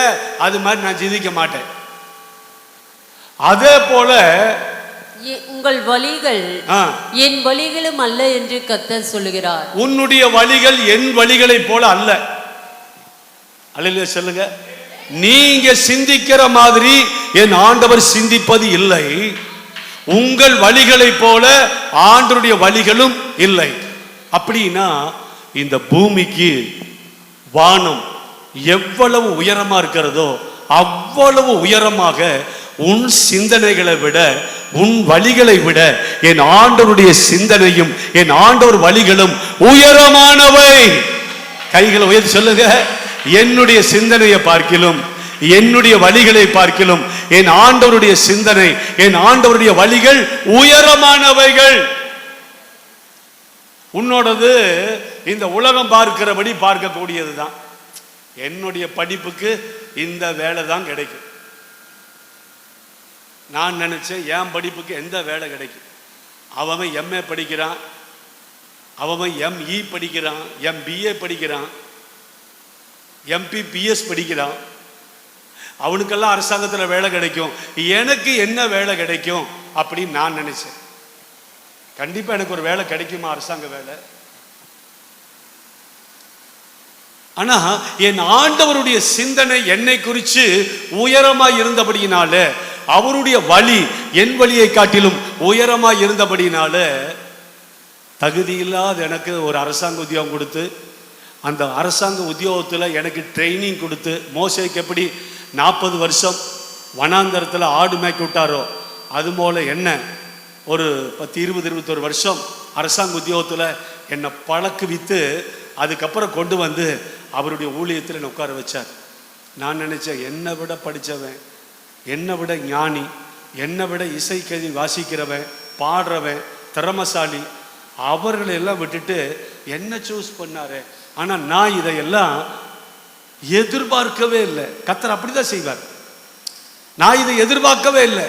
அது மாதிரி நான் சிந்திக்க மாட்டேன். அதே போல உங்கள் வழிகள் என் வழிகளும் அல்ல என்று கர்த்தர் சொல்லுகிறார். உன்னுடைய வழிகள் என் வழிகளை போல அல்ல. அல்லேலூயா சொல்லுங்க. நீங்க சிந்திக்கிற மாதிரி என் ஆண்டவர் சிந்திப்பது இல்லை. உங்கள் வழிகளை போல ஆண்டவருடைய வழிகளும் இல்லை. அப்படின்னா இந்த பூமிக்கு வானம் எவ்வளவு உயரமா இருக்கிறதோ அவ்வளவு உயரமாக உன் சிந்தனைகளை விட, உன் வழிகளை விட என் ஆண்டவருடைய சிந்தனையும் என் ஆண்டவர் வழிகளும் உயரமானவை. கைகளை உயர்த்தி சொல்லுங்க, என்னுடைய சிந்தனையை பார்க்கிலும், என்னுடைய வழிகளை பார்க்கிலும் என் ஆண்டவருடைய சிந்தனை, என் ஆண்டவருடைய வழிகள் உயரமானவைகள். உன்னோடது இந்த உலகம் பார்க்கிறபடி பார்க்கக்கூடியது தான். என்னுடைய படிப்புக்கு இந்த வேலை தான் கிடைக்கும். நான் நினைச்சேன் என் படிப்புக்கு எந்த வேலை கிடைக்கும். அவன் எம்ஏ படிக்கிறான், அவன் எம்இ படிக்கிறான், எம்பிஏ படிக்கிறான், எம்பிபிஎஸ் படிக்கிறான். அவனுக்கெல்லாம் அரசாங்கத்தில் வேலை கிடைக்கும். எனக்கு என்ன வேலை கிடைக்கும் அப்படின்னு நான் நினைச்சேன். கண்டிப்பா எனக்கு ஒரு வேலை கிடைக்குமா, அரசாங்க வேலை? ஆனா என் ஆண்டவருடைய சிந்தனை என்னை குறித்து உயரமாய் இருந்தபடியினால, அவருடைய வழி என் வழியை காட்டிலும் உயரமாய் இருந்தபடியினால, தகுதி இல்லாத எனக்கு ஒரு அரசாங்க உத்தியோகம் கொடுத்து, அந்த அரசாங்க உத்தியோகத்தில் எனக்கு ட்ரைனிங் கொடுத்து, மோசேக்கு எப்படி 40 வருஷம் வனாந்தரத்தில் ஆடு மேய்க்க விட்டாரோ அது போல என்ன ஒரு 10, 20, 21 வருஷம் அரசாங்க உத்தியோகத்தில் என்னை பழக்குவித்து அதுக்கப்புறம் கொண்டு வந்து அவருடைய ஊழியத்தில் என்னை உட்கார வச்சார். நான் நினைச்சேன் என்னை விட படித்தவன், என்னை விட ஞானி, என்னை விட இசைக்கதி வாசிக்கிறவன், பாடுறவன், திறமசாலி, அவர்களை எல்லாம் விட்டுட்டு என்ன சூஸ் பண்ணாரு. ஆனால் நான் இதையெல்லாம் எதிர்பார்க்கவே இல்லை. கர்த்தர் அப்படிதான் செய்வார். நான் இதை எதிர்பார்க்கவே இல்லை.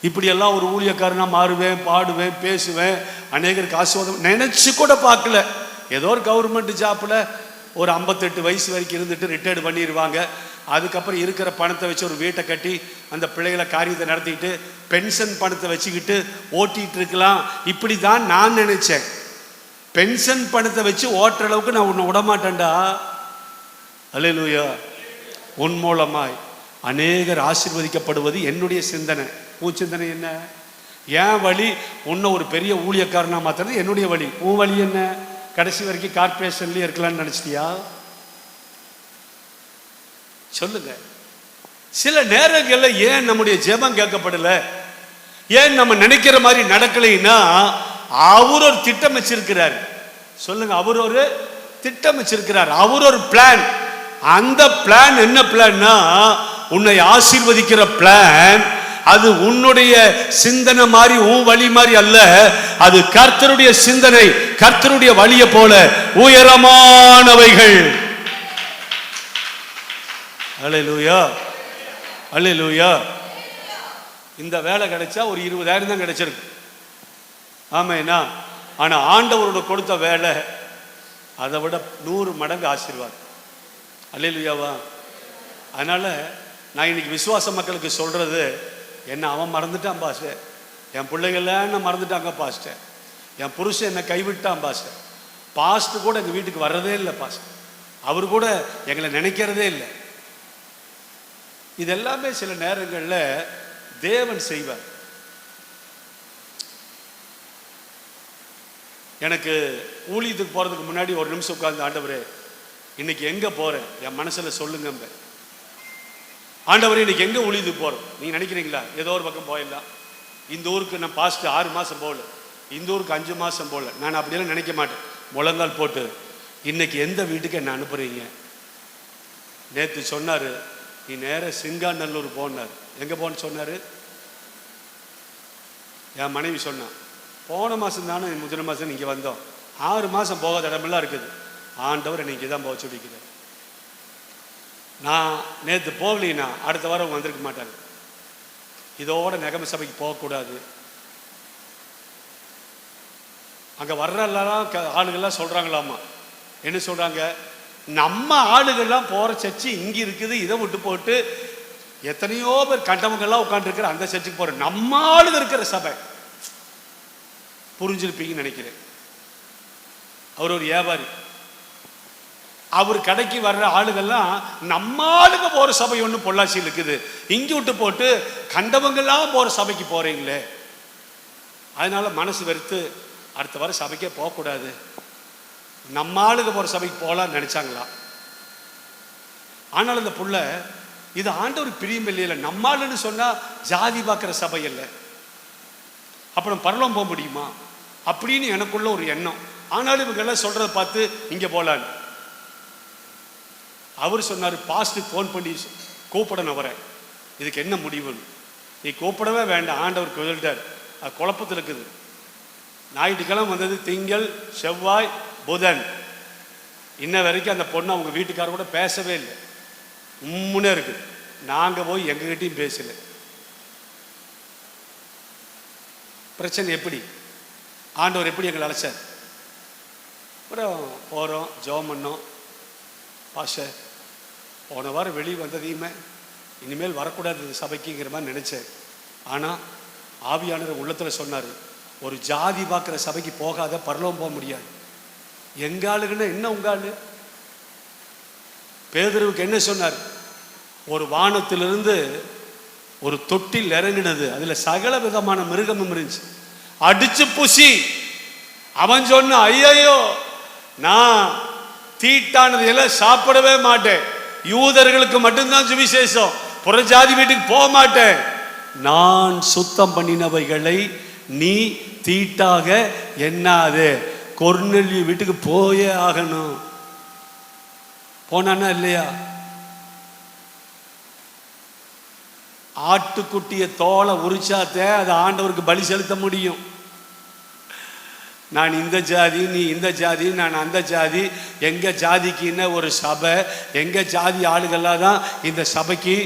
இப்படியெல்லாம் ஒரு ஊழியக்காரனா மாறுவேன், பாடுவேன், பேசுவேன், அநேகருக்கு ஆசீர்வாதம் நினைச்சு கூட பார்க்கல. ஏதோ ஒரு கவர்மெண்ட் ஜாப்பில் ஒரு 58 வயசு வரைக்கும் இருந்துட்டு ரிட்டையர்டு பண்ணிடுவாங்க. அதுக்கப்புறம் இருக்கிற பணத்தை வச்சு ஒரு வீட்டை கட்டி அந்த பிள்ளைகளை காரியத்தை நடத்திக்கிட்டு பென்ஷன் பணத்தை வச்சுக்கிட்டு ஓட்டிகிட்டு இருக்கலாம். இப்படி தான் நான் நினைச்சேன். பென்ஷன் பணத்தை வச்சு ஓட்டுற அளவுக்கு நான் உன்னை விடமாட்டேன்டா. அல்லேலூயா. உன் மூலமாய் அநேகர் ஆசீர்வதிக்கப்படுவது என்னுடைய சிந்தனை. உன் சிந்தனை என்ன? என் வழி உன்னை ஒரு பெரிய ஊழியக்காரனா மாத்துறது என்னுடைய வழி. உன் வழி என்ன? கடைசி வரைக்கும் கார்பரேஷன்லயே இருக்கலாம்னு நினைச்சிட்டியா? சொல்லுங்க. சில நேரங்களில் ஏன் நம்முடைய ஜெபம் கேட்கப்படல, ஏன் நம்ம நினைக்கிற மாதிரி நடக்கலைன்னா அவர் ஒரு திட்டம் வச்சிருக்கிறார். சொல்லுங்க, அவர் ஒரு திட்டம் வச்சிருக்கிறார், அவர் ஒரு பிளான். அந்த பிளான் என்ன பிளான்னா, உன்னை ஆசீர்வதிக்கிற பிளான். அது உன்னுடைய சிந்தனை மாதிரி உன் வழி மாதிரி அல்ல. அது கர்த்தருடைய சிந்தனை, கர்த்தருடைய வழியை போல உயரமானவைகள். அல்லேலூயா, அல்லேலூயா. இந்த வேலை கிடைச்சா ஒரு 20,000 தான் கிடைச்சிருக்கு. ஆமேனா? ஆனா ஆண்டவரோட கொடுத்த வேலை அதை விட 100 மடங்கு ஆசீர்வாதம். அல்லேலூயாவா? அதனால நான் இன்னைக்கு விசுவாச மக்களுக்கு சொல்றது என்ன, அவன் மறந்துட்டான் பாஸ்டர், என் பிள்ளைகள்லாம் என்ன மறந்துட்டாங்க பாஸ்டர், என் புருஷன் என்னை கைவிட்டான் பாஸ்டர், பாஸ்டர் கூட எங்கள் வீட்டுக்கு வர்றதே இல்லை பாஸ்டர், அவர் கூட எங்களை நினைக்கிறதே இல்லை. இதெல்லாமே சில நேரங்களில் தேவன் செய்வார். எனக்கு ஊழியத்துக்கு போகிறதுக்கு முன்னாடி ஒரு நிமிஷம் உட்கார்ந்து, ஆண்டவரே இன்னைக்கு எங்க போறேன் என் மனசுல சொல்லுங்க. ஆண்டவரே இன்னைக்கு எங்க ஒளிது போறோம்? நீங்க நினைக்கிறீங்களா ஏதோ ஒரு பக்கம் போயிடலாம்? இந்த ஊருக்கு நான் பாஸ்ட் 6 மாசம் போகல, இந்த ஊருக்கு 5 மாசம் போகல. நான் அப்படியெல்லாம் நினைக்க மாட்டேன். முழங்கால் போட்டு இன்னைக்கு எந்த வீட்டுக்கு என்ன அனுப்புறீங்க? நேற்று சொன்னாரு நீ நேர சிங்காநல்லூர் போனார். எங்க போன்னு சொன்னாரு? என் மனைவி சொன்னான் போன மாசம் தானே முதல் மாசம் நீங்க வந்தோம், 6 மாசம் போகாத இடமெல்லாம் இருக்குது. ஆண்டவர் இன்னைக்கு தான் போக சொல்லிக்கிறார். நான் நேற்று போகலின்னா அடுத்த வாரம் அவங்க வந்திருக்க மாட்டாங்க. இதோட நகம சபைக்கு போகக்கூடாது. அங்கே வர்றலாம் ஆளுகள்லாம் சொல்கிறாங்களாமா. என்ன சொல்கிறாங்க? நம்ம ஆளுகள்லாம் போகிற சர்ச்சு இங்கே இருக்குது, இதை விட்டு போட்டு எத்தனையோ பேர் கண்டவங்கள்லாம் உட்காந்துருக்கிற அந்த சர்ச்சுக்கு போகிற நம்ம ஆளுங்க இருக்கிற சபை. புரிஞ்சிருப்பீங்கன்னு நினைக்கிறேன். அவர் ஒரு வியாபாரி. அவர் கடைக்கு வர்ற ஆளுகள்லாம் நம்ம ஆளுங்க போகிற சபை ஒன்று பொள்ளாச்சியில் இருக்குது, இங்கே விட்டு போட்டு கண்டவங்கெல்லாம் போகிற சபைக்கு போகிறீங்களே. அதனால மனசு வெறுத்து அடுத்த வாரம் சபைக்கே போகக்கூடாது, நம்ம ஆளுங்க போகிற சபைக்கு போகலான்னு நினச்சாங்களா. ஆனால் அந்த புள்ள இது ஆண்டவர் பிரியம் இல்லையில, நம்ம ஆளுன்னு சொன்னால் ஜாதி பார்க்குற சபை இல்லை, அப்புறம் பரலோகம் போக முடியுமா அப்படின்னு எனக்குள்ள ஒரு எண்ணம். ஆனாலும் இவங்கெல்லாம் சொல்கிறத பார்த்து இங்கே போகலான்னு அவர் சொன்னார். பாஸ்ட்டுக்கு ஃபோன் பண்ணி கூப்பிடணும் அவரை, இதுக்கு என்ன முடிவுன்னு. நீ கூப்பிடவே வேண்டாம், ஆண்டவர் சொல்லிட்டார். அது குழப்பத்தில் இருக்குது. ஞாயிற்றுக்கிழமை வந்தது, திங்கள் செவ்வாய் புதன், இன்ன வரைக்கும் அந்த பொண்ணு அவங்க வீட்டுக்கார கூட பேசவே இல்லை, உம்முன்னே இருக்குது. நாங்கள் போய் எங்ககிட்டையும் பேசல. பிரச்சனை எப்படி? ஆண்டவர் எப்படி எங்களை அழைச்சார்? அப்புறம் போகிறோம், ஜெபம் பண்ணோம். பாஷ போன வாரம் வெளியே வந்ததையுமே இனிமேல் வரக்கூடாது இந்த சபைக்குங்கிற மாதிரி நினச்சேன். ஆனால் ஆவியானவர் உள்ளத்தில் சொன்னார், ஒரு ஜாதி பார்க்குற சபைக்கு போகாத, பரலோகம் போக முடியாது. எங்க ஆளுக்குன்னா என்ன உங்க ஆளு? பேதுருவுக்கு என்ன சொன்னார்? ஒரு வானத்திலிருந்து ஒரு தொட்டில் இறங்கினது, அதில் சகல விதமான மிருகமும் இருந்துச்சு, அடிச்சு புசி. அவன் சொன்ன, ஐயோ நான் தீட்டானது எல்லாம் சாப்பிடவே மாட்டேன், யூதர்களுக்கு மட்டும்தான் சுவிசேஷம், புறஜாதி வீட்டுக்கு போக மாட்டேன், நான் சுத்தம் பண்ணினவைகளை நீ தீட்டாக எண்ணாதே, கொர்நேலியு வீட்டுக்கு போயே ஆகணும். போனானா இல்லையா? ஆட்டுக்குட்டிய தோலை உரிச்சாத்தே அது ஆண்டவருக்கு பலி செலுத்த முடியும். நான் இந்த ஜாதி, நீ இந்த ஜாதி, நான் அந்த ஜாதி, எங்க ஜாதிக்குன்னு ஒரு சபை, எங்க ஜாதி ஆளுகள்லாம் தான் இந்த சபைக்கு,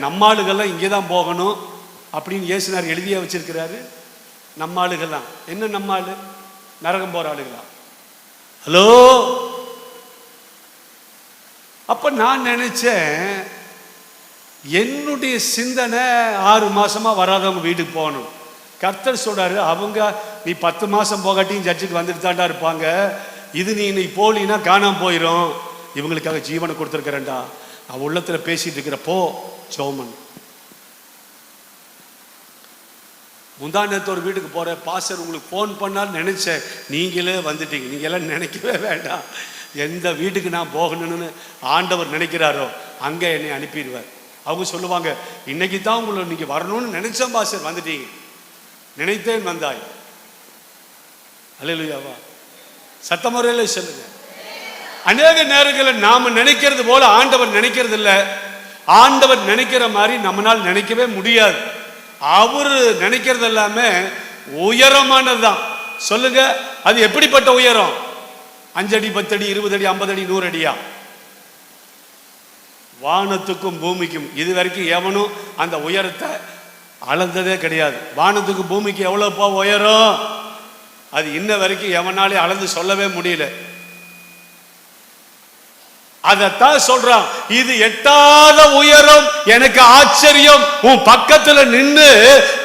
நம்ம ஆளுகள்லாம் இங்கே தான் போகணும் அப்படின்னு இயேசுனார் எழுதியா வச்சிருக்கிறாரு. நம்ம ஆளுகள்லாம் என்ன? நம்ம ஆளு நரகம் போற ஆளுகளா? ஹலோ. அப்ப நான் நினைச்சேன், என்னுடைய சிந்தனை 6 மாசமா வராதவங்க வீட்டுக்கு போகணும். கர்த்தர் சொல்றாரு, அவங்க நீ 10 மாசம் போகாட்டியும் சர்ச்சுக்கு வந்துட்டு தாண்டா இருப்பாங்க, இது நீ போலினா காணாம போயிடும், இவங்களுக்காக ஜீவனை கொடுத்துருக்கிறேன்டா. அவ உள்ளத்துல பேசிட்டு இருக்கிறப்போ சோமன் முந்தா நேரத்து ஒரு வீட்டுக்கு போற பாஸ்டர் உங்களுக்கு ஃபோன் பண்ணாலும் நினைச்சேன், நீங்களே வந்துட்டீங்க. நீங்க எல்லாம் நினைக்கவே வேண்டாம், எந்த வீட்டுக்கு நான் போகணும்னு ஆண்டவர் நினைக்கிறாரோ அங்க என்னை அனுப்பிடுவார். அவங்க சொல்லுவாங்க, இன்னைக்கு தான் உங்களை நீங்க வரணும்னு நினைச்சேன் பாஸ்டர், வந்துட்டீங்க, நினைத்தேன் வந்தாய். அல்லேலூயாவா? சத்தமுறையில சொல்லுங்க. அநேக நேரங்களில் நாம நினைக்கிறது போல ஆண்டவர் நினைக்கிறது இல்லை. ஆண்டவர் நினைக்கிற மாதிரி நம்மளால் நினைக்கவே முடியாது. அவரு நினைக்கிறது எல்லாமே உயரமானதுதான். சொல்லுங்க, அது எப்படிப்பட்ட உயரம்? 5 அடி 10 அடி 20 அடி 50 அடி 100 அடியா? வானத்துக்கும் பூமிக்கும் இது வரைக்கும் எவனும் அந்த உயரத்தை அளந்ததே கிடையாது. வானத்துக்கும் பூமிக்கு எவ்வளவுப்பா உயரம்? அது இன்ன வரைக்கும் எவனாலே அளந்து சொல்லவே முடியல. அதத்தான் சொல்றான், இது எட்டாத உயரம், எனக்கு ஆச்சரியம், உன் பக்கத்துல நின்று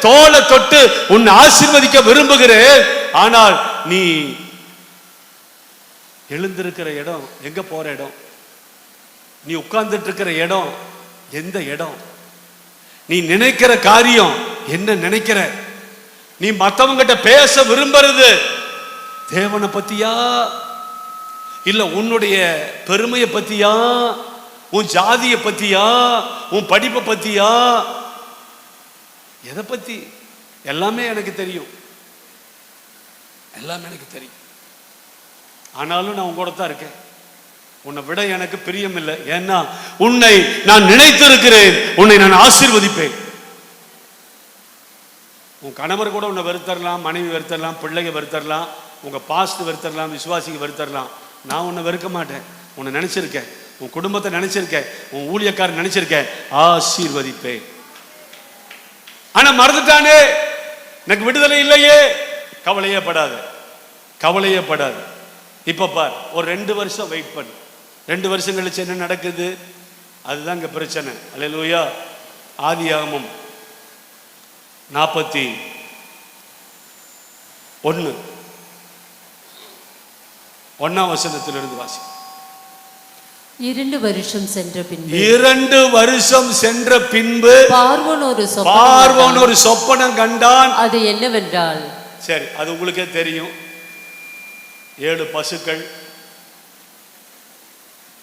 தோளை தொட்டு உன்னை ஆசீர்வதிக்க விரும்புகிறேன். ஆனால் நீ எழுந்திருக்கிற இடம், எங்க போற இடம், நீ உட்கார்ந்துட்டு இருக்கிற இடம் எந்த இடம், நீ நினைக்கிற காரியம் என்ன நினைக்கிற, நீ மற்றவங்கிட்ட பேச விரும்புறது தேவனை பத்தியா இல்ல உன்னுடைய பெருமையை பத்தியா, உன் ஜாதியை பத்தியா, உன் படிப்பை பத்தியா, எதை பத்தி? எல்லாமே எனக்கு தெரியும், எல்லாமே எனக்கு தெரியும். ஆனாலும் நான் உன் கூட தான் இருக்கேன். உன்னை விட எனக்கு பிரியம் இல்லை. ஏன்னா உன்னை நான் நினைத்திருக்கிறேன், உன்னை நான் ஆசீர்வதிப்பேன். உன் கணவர் கூட உன்னை வெறுத்தரலாம், மனைவி வெறுத்தரலாம், பிள்ளைங்க வெறுத்தரலாம், உங்க பாஸ்ட் வெறுத்தரலாம், விசுவாசிக்கு வெறுத்தரலாம். நான் உன்னை வெறுக்க மாட்டேன். உன்னை நினைச்சிருக்கேன், உன் குடும்பத்தை நினைச்சிருக்கேன், உன் ஊழியக்காரன் நினைச்சிருக்கேன், ஆசீர்வதிப்பேன். ஆனா மறந்துட்டானே, எனக்கு விடுதலை இல்லையே. கவலையே படாது, கவலையே படாது. இப்ப பார், ஒரு 2 வருஷம் வெயிட் பண்ணு. 2 வருஷம் கழிச்சு என்ன நடக்குது? அதுதான் இங்க பிரச்சனை. அல்லேலூயா. ஆதியாகமம் 41 வசனத்திலிருந்து வாசி. 2 வருஷம் சென்ற பின்பு 2 வருஷம் சென்ற பின்பு பார்வோன் ஒரு சொப்பனம் கண்டான். அது என்னவென்றால், சரி, அது உங்களுக்கே தெரியும். 7 பசுக்கள்,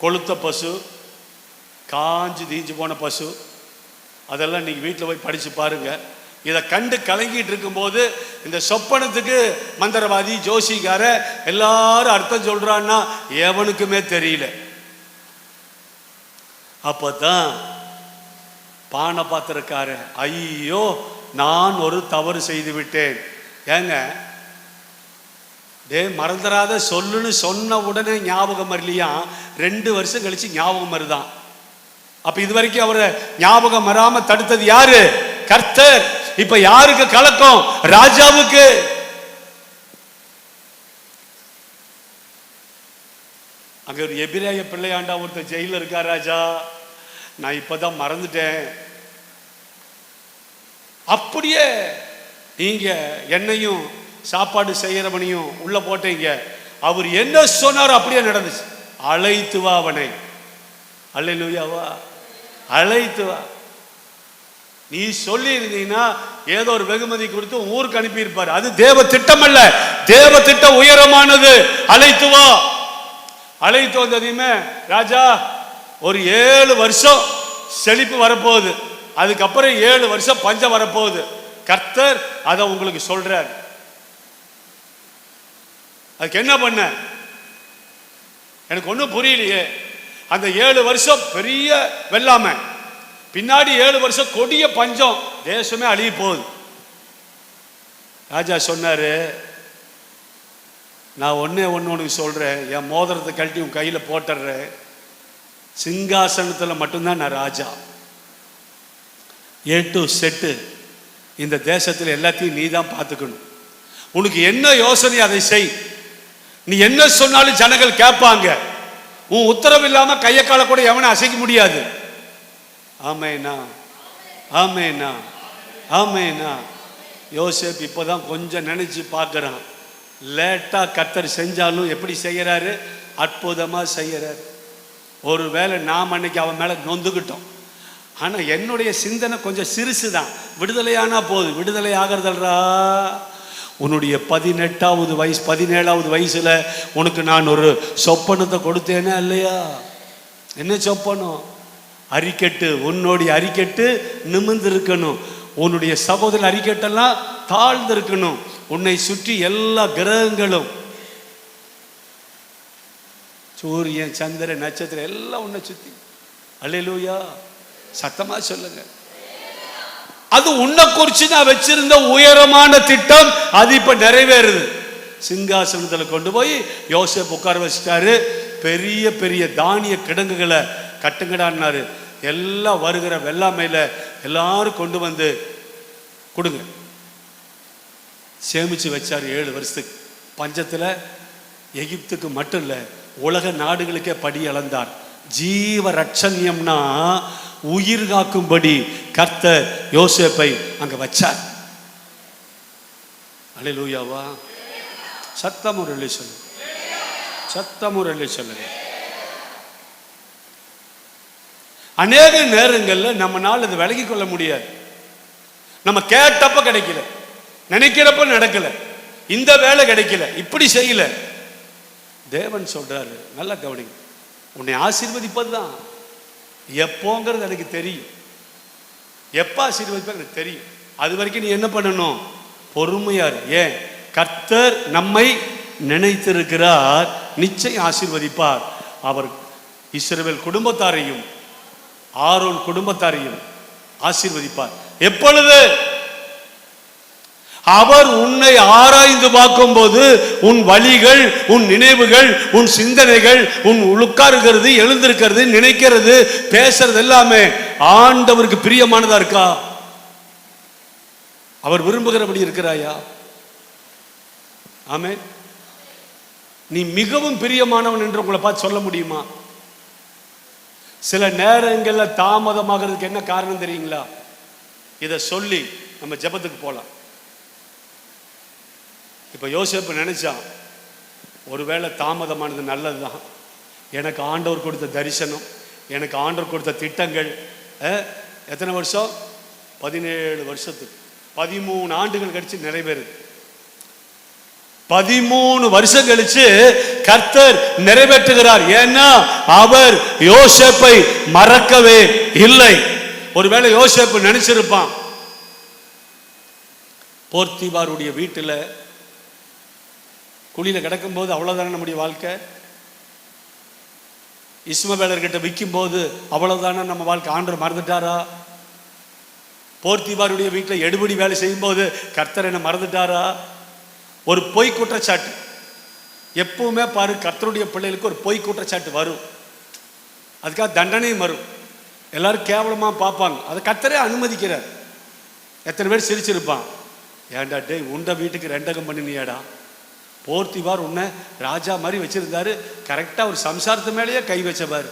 கொளுத்த பசு, காஞ்சு தீஞ்சு போன பசு, அதெல்லாம் நீங்க வீட்டில் போய் படிச்சு பாருங்க. இதை கண்டு கலங்கிட்டு இருக்கும்போது இந்த சொப்பனத்துக்கு மந்திரவாதி, ஜோசிக்கார எல்லாரும் அர்த்தம் சொல்றான்னா எவனுக்குமே தெரியல. அப்பதான் பானை பாத்திரக்கார, ஐயோ நான் ஒரு தவறு செய்து விட்டேன். ஏங்க மறந்துடாத சொல்லுன்னு சொன்ன உடனே ஞாபகம் வரலையா? 2 வருஷம் கழிச்சு ஞாபகம் வருதான். அப்ப இது வரைக்கும் அவரை ஞாபகம் வராம தடுத்தது யாரு? கர்த்தர். இப்ப யாருக்கு கலக்கம்? ராஜாவுக்கு. அங்க ஒரு எபிரேய பிள்ளையாண்டா ஒருத்தர் ஜெயில இருக்கா. ராஜா, நான் இப்பதான் மறந்துட்டேன். அப்படியே நீங்க என்னையும் சாப்பாடு செய்யறவனையும் உள்ள போட்டீங்க. அவர் என்ன சொன்னாரோ அப்படியே நடந்துச்சு. அழைத்து வா அவனை. அல்லேலூயாவா. அழைத்து வா. நீ சொல்லி இருந்தீங்கன்னா ஏதோ ஒரு வெகுமதி கொடுத்து ஊருக்கு அனுப்பி இருப்பாரு. அது தேவ திட்டம் அல்ல. தேவ திட்டம் உயரமானது. அழைத்து வா. அழைத்து வந்ததையுமே, ராஜா ஒரு 7 வருஷம் செழிப்பு வரப்போகுது, அதுக்கப்புறம் 7 வருஷம் பஞ்சம் வரப்போகுது. கர்த்தர் அதை உங்களுக்கு சொல்றார். அதுக்கு என்ன பண்ண? எனக்கு ஒன்றும் புரியலையே. அந்த 7 வருஷம் பெரிய வெள்ளாம, பின்னாடி 7 வருஷம் கொடிய பஞ்சம், தேசமே அழிய போகுது. ராஜா சொன்னாரு, நான் ஒன்னே ஒன்று உனக்கு சொல்றேன், என் மோதிரத்தை கழட்டி உன் கையில போட்டுறேன். சிங்காசனத்துல மட்டும்தான் நான் ராஜா. A to Z இந்த தேசத்தில் எல்லாத்தையும் நீ தான் பார்த்துக்கணும். உனக்கு என்ன யோசனை அதை செய். நீ என்ன சொன்னாலும் ஜனங்கள் கேட்பாங்க. உன் உத்தரவு இல்லாம கையை கால கூட எவனை அசைக்க முடியாது. ஆமேனா, ஆமேனா, ஆமேனா. யோசேப் இப்பதான் கொஞ்சம் நினைச்சு பார்க்கறான். லேட்டா கர்த்தர் செஞ்சாலும் எப்படி செய்யறாரு? அற்புதமா செய்யறாரு. ஒருவேளை நாம் அன்னைக்கு அவன் மேல நொந்துகிட்டோம். ஆனா என்னுடைய சிந்தனை கொஞ்சம் சிறுசுதான். விடுதலையானா போது. விடுதலை ஆகிறதல்ரா. உன்னுடைய 18வது வயசு 17வது வயசுல உனக்கு நான் ஒரு சொப்பனத்தை கொடுத்தேனே இல்லையா? என்ன சொப்பனம்? அரிக்கட்டு, உன்னுடைய அரிக்கட்டு நிமிர்ந்து இருக்கணும். உன்னுடைய சகோதரன் அரிக்கட்டெல்லாம் தாழ்ந்து இருக்கணும். உன்னை சுற்றி எல்லா கிரகங்களும், சூரியன், சந்திரன், நட்சத்திரம் எல்லாம் உன்னை சுத்தி. அல்லேலூயா. சத்தமா சொல்லுங்க. அது உன்னை குறிச்சு நான் வச்சிருந்த உயரமான திட்டம். அது இப்ப நிறைவேறுது. சிங்காசனத்துல கொண்டு போய் யோசேப் உட்கார வச்சிட்டாரு. பெரிய பெரிய தானிய கிடங்குகளை கட்டுங்கடான்னாரு. எல்லாம் வருகிற வெள்ளாமையில எல்லாரும் கொண்டு வந்து கொடுங்க. சேமிச்சு வச்சாரு 7 வருஷத்துக்கு. பஞ்சத்துல எகிப்துக்கு மட்டும் இல்ல, உலக நாடுகளுக்கே படி அளந்தார். ஜீவ ரட்சண்யம்னா உயிர் காக்கும்படி கர்த்தர் யோசேப்பை அங்க வச்சார். அல்லேலூயாவா. சத்தமுறை சொல்லு, சத்தமுறை சொல்லுங்க. அநேக நேரங்கள்ல நம்மனால அதை விலகி கொள்ள முடியாது. நம்ம கேட்டப்ப கிடைக்கல, நினைக்கிறப்ப நடக்கல, இந்த வேலை கிடைக்கல, இப்படி செய்யல. தேவன் சொல்றாரு, நல்லா கவனிங்க, உன்னை ஆசீர்வதிப்பது தான். எப்போங்கிறது எனக்கு தெரியும், எப்ப ஆசீர்வதிப்ப எனக்கு தெரியும். அது வரைக்கும் நீ என்ன பண்ணணும்? பொறுமையார். ஏன்? கர்த்தர் நம்மை நினைத்திருக்கிறார், நிச்சயம் ஆசீர்வதிப்பார். அவர் இஸ்ரவேல் குடும்பத்தாரையும் ஆரோன் குடும்பத்தாரையும் ஆசீர்வதிப்பார். எப்பொழுது? அவர் உன்னை ஆராய்ந்து பார்க்கும் போது உன் வழிகள், உன் நினைவுகள், உன் சிந்தனைகள், உன் உட்காருகிறது, எழுந்திருக்கிறது, நினைக்கிறது, பேசுறது எல்லாமே ஆண்டவருக்கு பிரியமானதா இருக்கா? அவர் விரும்புகிறபடி இருக்கிறாயா? ஆமென். நீ மிகவும் பிரியமானவன் என்று உங்களை பார்த்து சொல்ல முடியுமா? சில நேரங்களில் தாமதமாகிறதுக்கு என்ன காரணம் தெரியுங்களா? இதை சொல்லி நம்ம ஜெபத்துக்கு போலாம். இப்ப யோசேப்பு நினைச்சான், ஒருவேளை தாமதமானது நல்லதுதான், எனக்கு ஆண்டவர் கொடுத்த தரிசனம், எனக்கு ஆண்டவர் கொடுத்த திட்டங்கள் எத்தனை வருஷம்? 17 வருஷத்துக்கு 13 ஆண்டுகள் கழிச்சு நிறைவேறுது. 13 வருஷம் கழிச்சு கர்த்தர் நிறைவேற்றுகிறார். ஏன்னா அவர் யோசேப்பை மறக்கவே இல்லை. ஒருவேளை யோசேப்பு நினைச்சிருப்பான், போர்த்திபாருடைய வீட்டில் குழியில கிடக்கும் போது அவ்வளவுதானே நம்முடைய வாழ்க்கை, இஸ்மவேலர்கிட்ட விற்கும் போது அவ்வளவுதானே நம்ம வாழ்க்கை, ஆண்டவர் மறந்துட்டாரா? போர்த்திபாருடைய வீட்டில் எடுபடி வேலை செய்யும் போது கர்த்தர் என்ன மறந்துட்டாரா? ஒரு பொய் குற்றச்சாட்டு எப்பவுமே பாரு, கர்த்தருடைய பிள்ளைகளுக்கு ஒரு பொய் குற்றச்சாட்டு வரும், அதுக்காக தண்டனையும் வரும். எல்லாரும் கேவலமா பார்ப்பாங்க, அதை கர்த்தரே அனுமதிக்கிறார். எத்தனை பேர் சிரிச்சிருப்பான், ஏன்டா டேய் உண்ட வீட்டுக்கு ரெண்டகம் பண்ணினியாடா, போர்த்திபார் உன்னை ராஜா மாதிரி வச்சிருந்தாரு, கரெக்டா ஒரு சம்சாரத்து மேலேயே கை வச்சபாரு,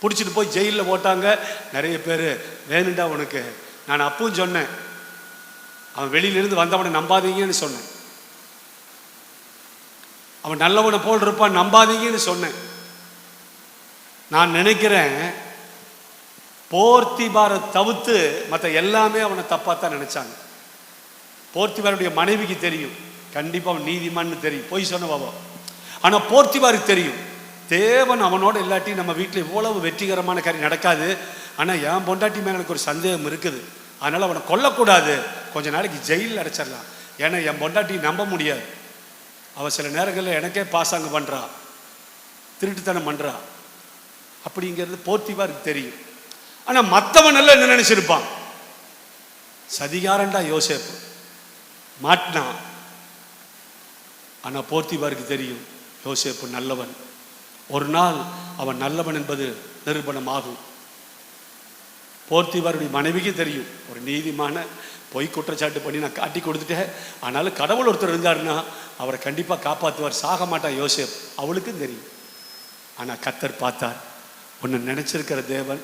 பிடிச்சிட்டு போய் ஜெயிலில் போட்டாங்க. நிறைய பேர் வேணுண்டா உனக்கு, நான் அப்பவும் சொன்னேன், அவன் வெளியிலிருந்து வந்தவனை நம்பாதீங்கன்னு சொன்னேன், அவன் நல்லவனை போல் இருப்பான் நம்பாதீங்கன்னு சொன்னேன். நான் நினைக்கிறேன் போர்த்திபாரை தவிர்த்து மற்ற எல்லாமே அவனை தப்பாத்தான் நினைச்சாங்க. போர்த்திபாருடைய மனைவிக்கு தெரியும், கண்டிப்பா அவன் நீதிமான்னு தெரியும், பொய் சொன்ன பாபா. ஆனா போர்த்திபாருக்கு தெரியும், தேவன் அவனோட இல்லாட்டி நம்ம வீட்டில் இவ்வளவு வெற்றிகரமான காரியம் நடக்காது. ஆனா என் பொண்டாட்டி மேல எனக்கு ஒரு சந்தேகம் இருக்குது, அதனால அவனை கொல்லக்கூடாது, கொஞ்ச நாளைக்கு ஜெயிலில் அடைச்சிடலாம், ஏன்னா என் பொண்டாட்டி நம்ப முடியாது, அவள் சில நேரங்களில் எனக்கே பாசாங்க பண்றா, திருட்டுத்தனம் பண்றா அப்படிங்கிறது போர்த்திபாருக்கு தெரியும். ஆனா மற்றவன் எல்லாம் என்ன நினைச்சிருப்பான், சதிகாரன்டா யோசேப்பு மாட்டினான். ஆனா போர்த்திபாருக்கு தெரியும் யோசேப்பு நல்லவன், ஒரு நாள் அவன் நல்லவன் என்பது நிரூபணம் ஆகும். போர்த்திபாருடைய மனைவிக்கு தெரியும், ஒரு நீதிமான பொய் குற்றச்சாட்டு பண்ணி நான் காட்டி கொடுத்துட்டேன், ஆனாலும் கடவுள் ஒருத்தர் இருந்தாருன்னா அவரை கண்டிப்பா காப்பாற்றுவார், சாக மாட்டான் யோசேப், அவளுக்கும் தெரியும். ஆனா கர்த்தர் பார்த்தார், உன்னை நினைச்சிருக்கிற தேவன்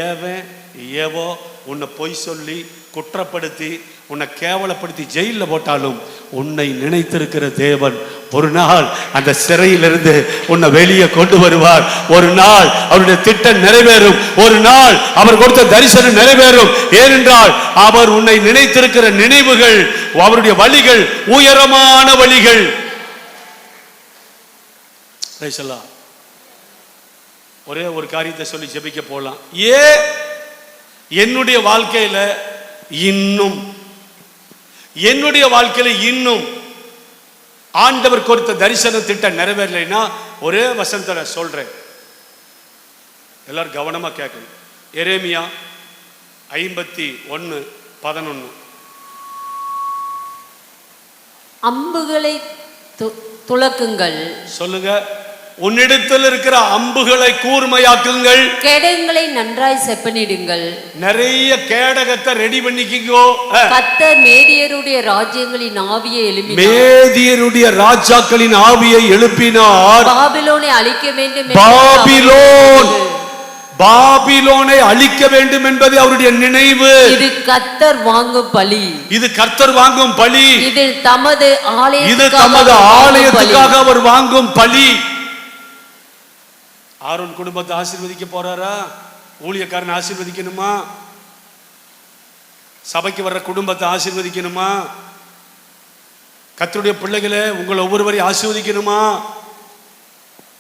ஏவன் ஏவோ உன்னை பொய் சொல்லி குற்றப்படுத்தி உன்னை கேவலப்படுத்தி ஜெயிலில் போட்டாலும் உன்னை நினைத்திருக்கிற தேவன் ஒரு நாள் அந்த சிறையிலிருந்து உன்னை வெளியே கொண்டு வருவார். ஒரு நாள் அவருடைய திட்டம் நிறைவேறும், ஒரு நாள் அவர் கொடுத்த தரிசனம் நிறைவேறும். ஏனென்றால் அவர் உன்னை நினைத்திருக்கிற நினைவுகள், அவருடைய வழிகள் உயரமான வழிகள். ஒரே ஒரு காரியத்தை சொல்லி ஜெபிக்க போலாம். என்னுடைய வாழ்க்கையில இன்னும் ஆண்டவர் கொடுத்த தரிசன திட்டம் நிறைவேறலைன்னா ஒரே வசனத்தை சொல்றேன், எல்லாரும் கவனமா கேட்கணும். எரேமியா 51:11 அம்புகளை துலக்குங்கள், சொல்லுங்க, உன்னிடத்தில் இருக்கிற அம்புகளை கூர்மையாக்குங்கள், கேடகங்களை நன்றாய் செப்பனிடுங்கள். நிறைய கேடகத்தை ரெடி பண்ணிக்கோ. கர்த்தர் மேதியருடைய ராஜ்யங்களின் ஆவியை எழுப்பினார், மேதியருடைய ராஜாக்களின் ஆவியை எழுப்பினார். பாபிலோனை அழிக்க வேண்டும், பாபிலோனை அழிக்க வேண்டும் என்பது அவருடைய நினைவு. இது கர்த்தர் வாங்கும் பலி, இது கர்த்தர் வாங்கும் பலி, இது தமது ஆலயத்துக்காக அவர் வாங்கும் பலி. ஆரோன் குடும்பத்தை ஆசீர்வதிக்க போறாரா? ஊழியக்காரன் ஆசீர்வதிக்கணுமா? சபைக்கு வர்ற குடும்பத்தை ஆசீர்வதிக்கணுமா? கர்த்தருடைய பிள்ளைகளே, உங்களை ஒவ்வொருவரையும் ஆசீர்வதிக்கணுமா?